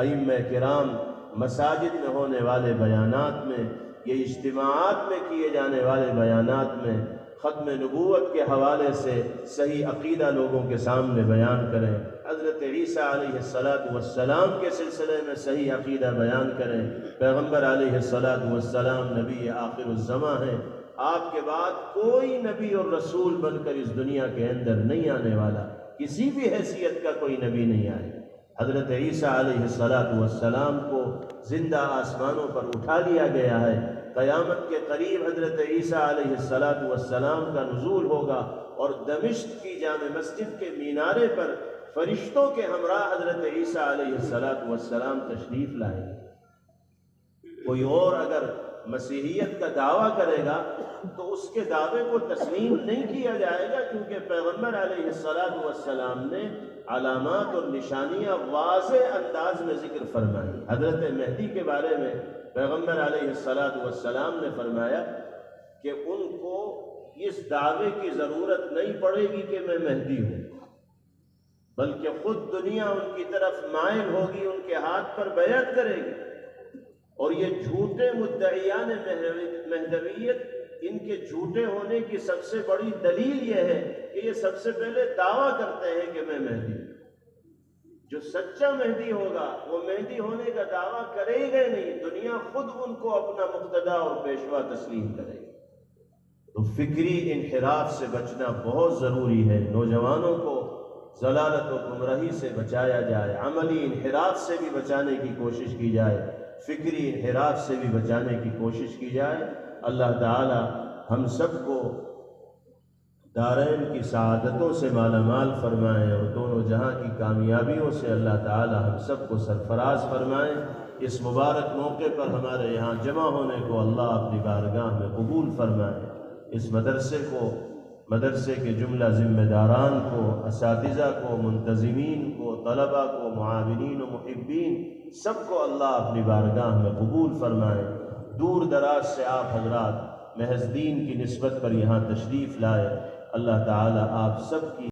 ائمہ کرام مساجد میں ہونے والے بیانات میں، یہ اجتماعات میں کیے جانے والے بیانات میں ختم نبوت کے حوالے سے صحیح عقیدہ لوگوں کے سامنے بیان کریں، حضرت عیسیٰ علیہ السلام کے سلسلے میں صحیح عقیدہ بیان کریں۔ پیغمبر علیہ السلام نبی آخر الزماں ہیں، آپ کے بعد کوئی نبی اور رسول بن کر اس دنیا کے اندر نہیں آنے والا، کسی بھی حیثیت کا کوئی نبی نہیں آئے۔ حضرت عیسیٰ علیہ السلام کو زندہ آسمانوں پر اٹھا لیا گیا ہے۔ قیامت کے قریب حضرت عیسیٰ علیہ السلام کا نزول ہوگا اور دمشق کی جامع مسجد کے مینارے پر فرشتوں کے ہمراہ حضرت عیسیٰ علیہ السلام تشریف لائیں گے۔ کوئی اور اگر مسیحیت کا دعویٰ کرے گا تو اس کے دعوے کو تسلیم نہیں کیا جائے گا، کیونکہ پیغمبر علیہ السلام نے علامات اور نشانیاں واضح انداز میں ذکر فرمائی۔ حضرت مہدی کے بارے میں پیغمبر علیہ السلام نے فرمایا کہ ان کو اس دعوے کی ضرورت نہیں پڑے گی کہ میں مہدی ہوں، بلکہ خود دنیا ان کی طرف مائل ہوگی، ان کے ہاتھ پر بیعت کرے گی۔ اور یہ جھوٹے مدعیان مہدویت، ان کے جھوٹے ہونے کی سب سے بڑی دلیل یہ ہے کہ یہ سب سے پہلے دعویٰ کرتے ہیں کہ میں مہدی ہوں۔ جو سچا مہدی ہوگا وہ مہدی ہونے کا دعویٰ کرے گا نہیں، دنیا خود ان کو اپنا مقتدا اور پیشوا تسلیم کرے گی۔ تو فکری انحراف سے بچنا بہت ضروری ہے۔ نوجوانوں کو ضلالت و گمراہی سے بچایا جائے، عملی انحراف سے بھی بچانے کی کوشش کی جائے، فکری انحراف سے بھی بچانے کی کوشش کی جائے۔ اللہ تعالی ہم سب کو دارین کی سعادتوں سے مالا مال فرمائیں اور دونوں جہاں کی کامیابیوں سے اللہ تعالی ہم سب کو سرفراز فرمائیں۔ اس مبارک موقع پر ہمارے یہاں جمع ہونے کو اللہ اپنی بارگاہ میں قبول فرمائے۔ اس مدرسے کے جملہ ذمہ داران کو، اساتذہ کو، منتظمین کو، طلباء کو، معاونین و محبین، سب کو اللہ اپنی بارگاہ میں قبول فرمائے۔ دور دراز سے آپ حضرات محض دین کی نسبت پر یہاں تشریف لائے، اللہ تعالی آپ سب کی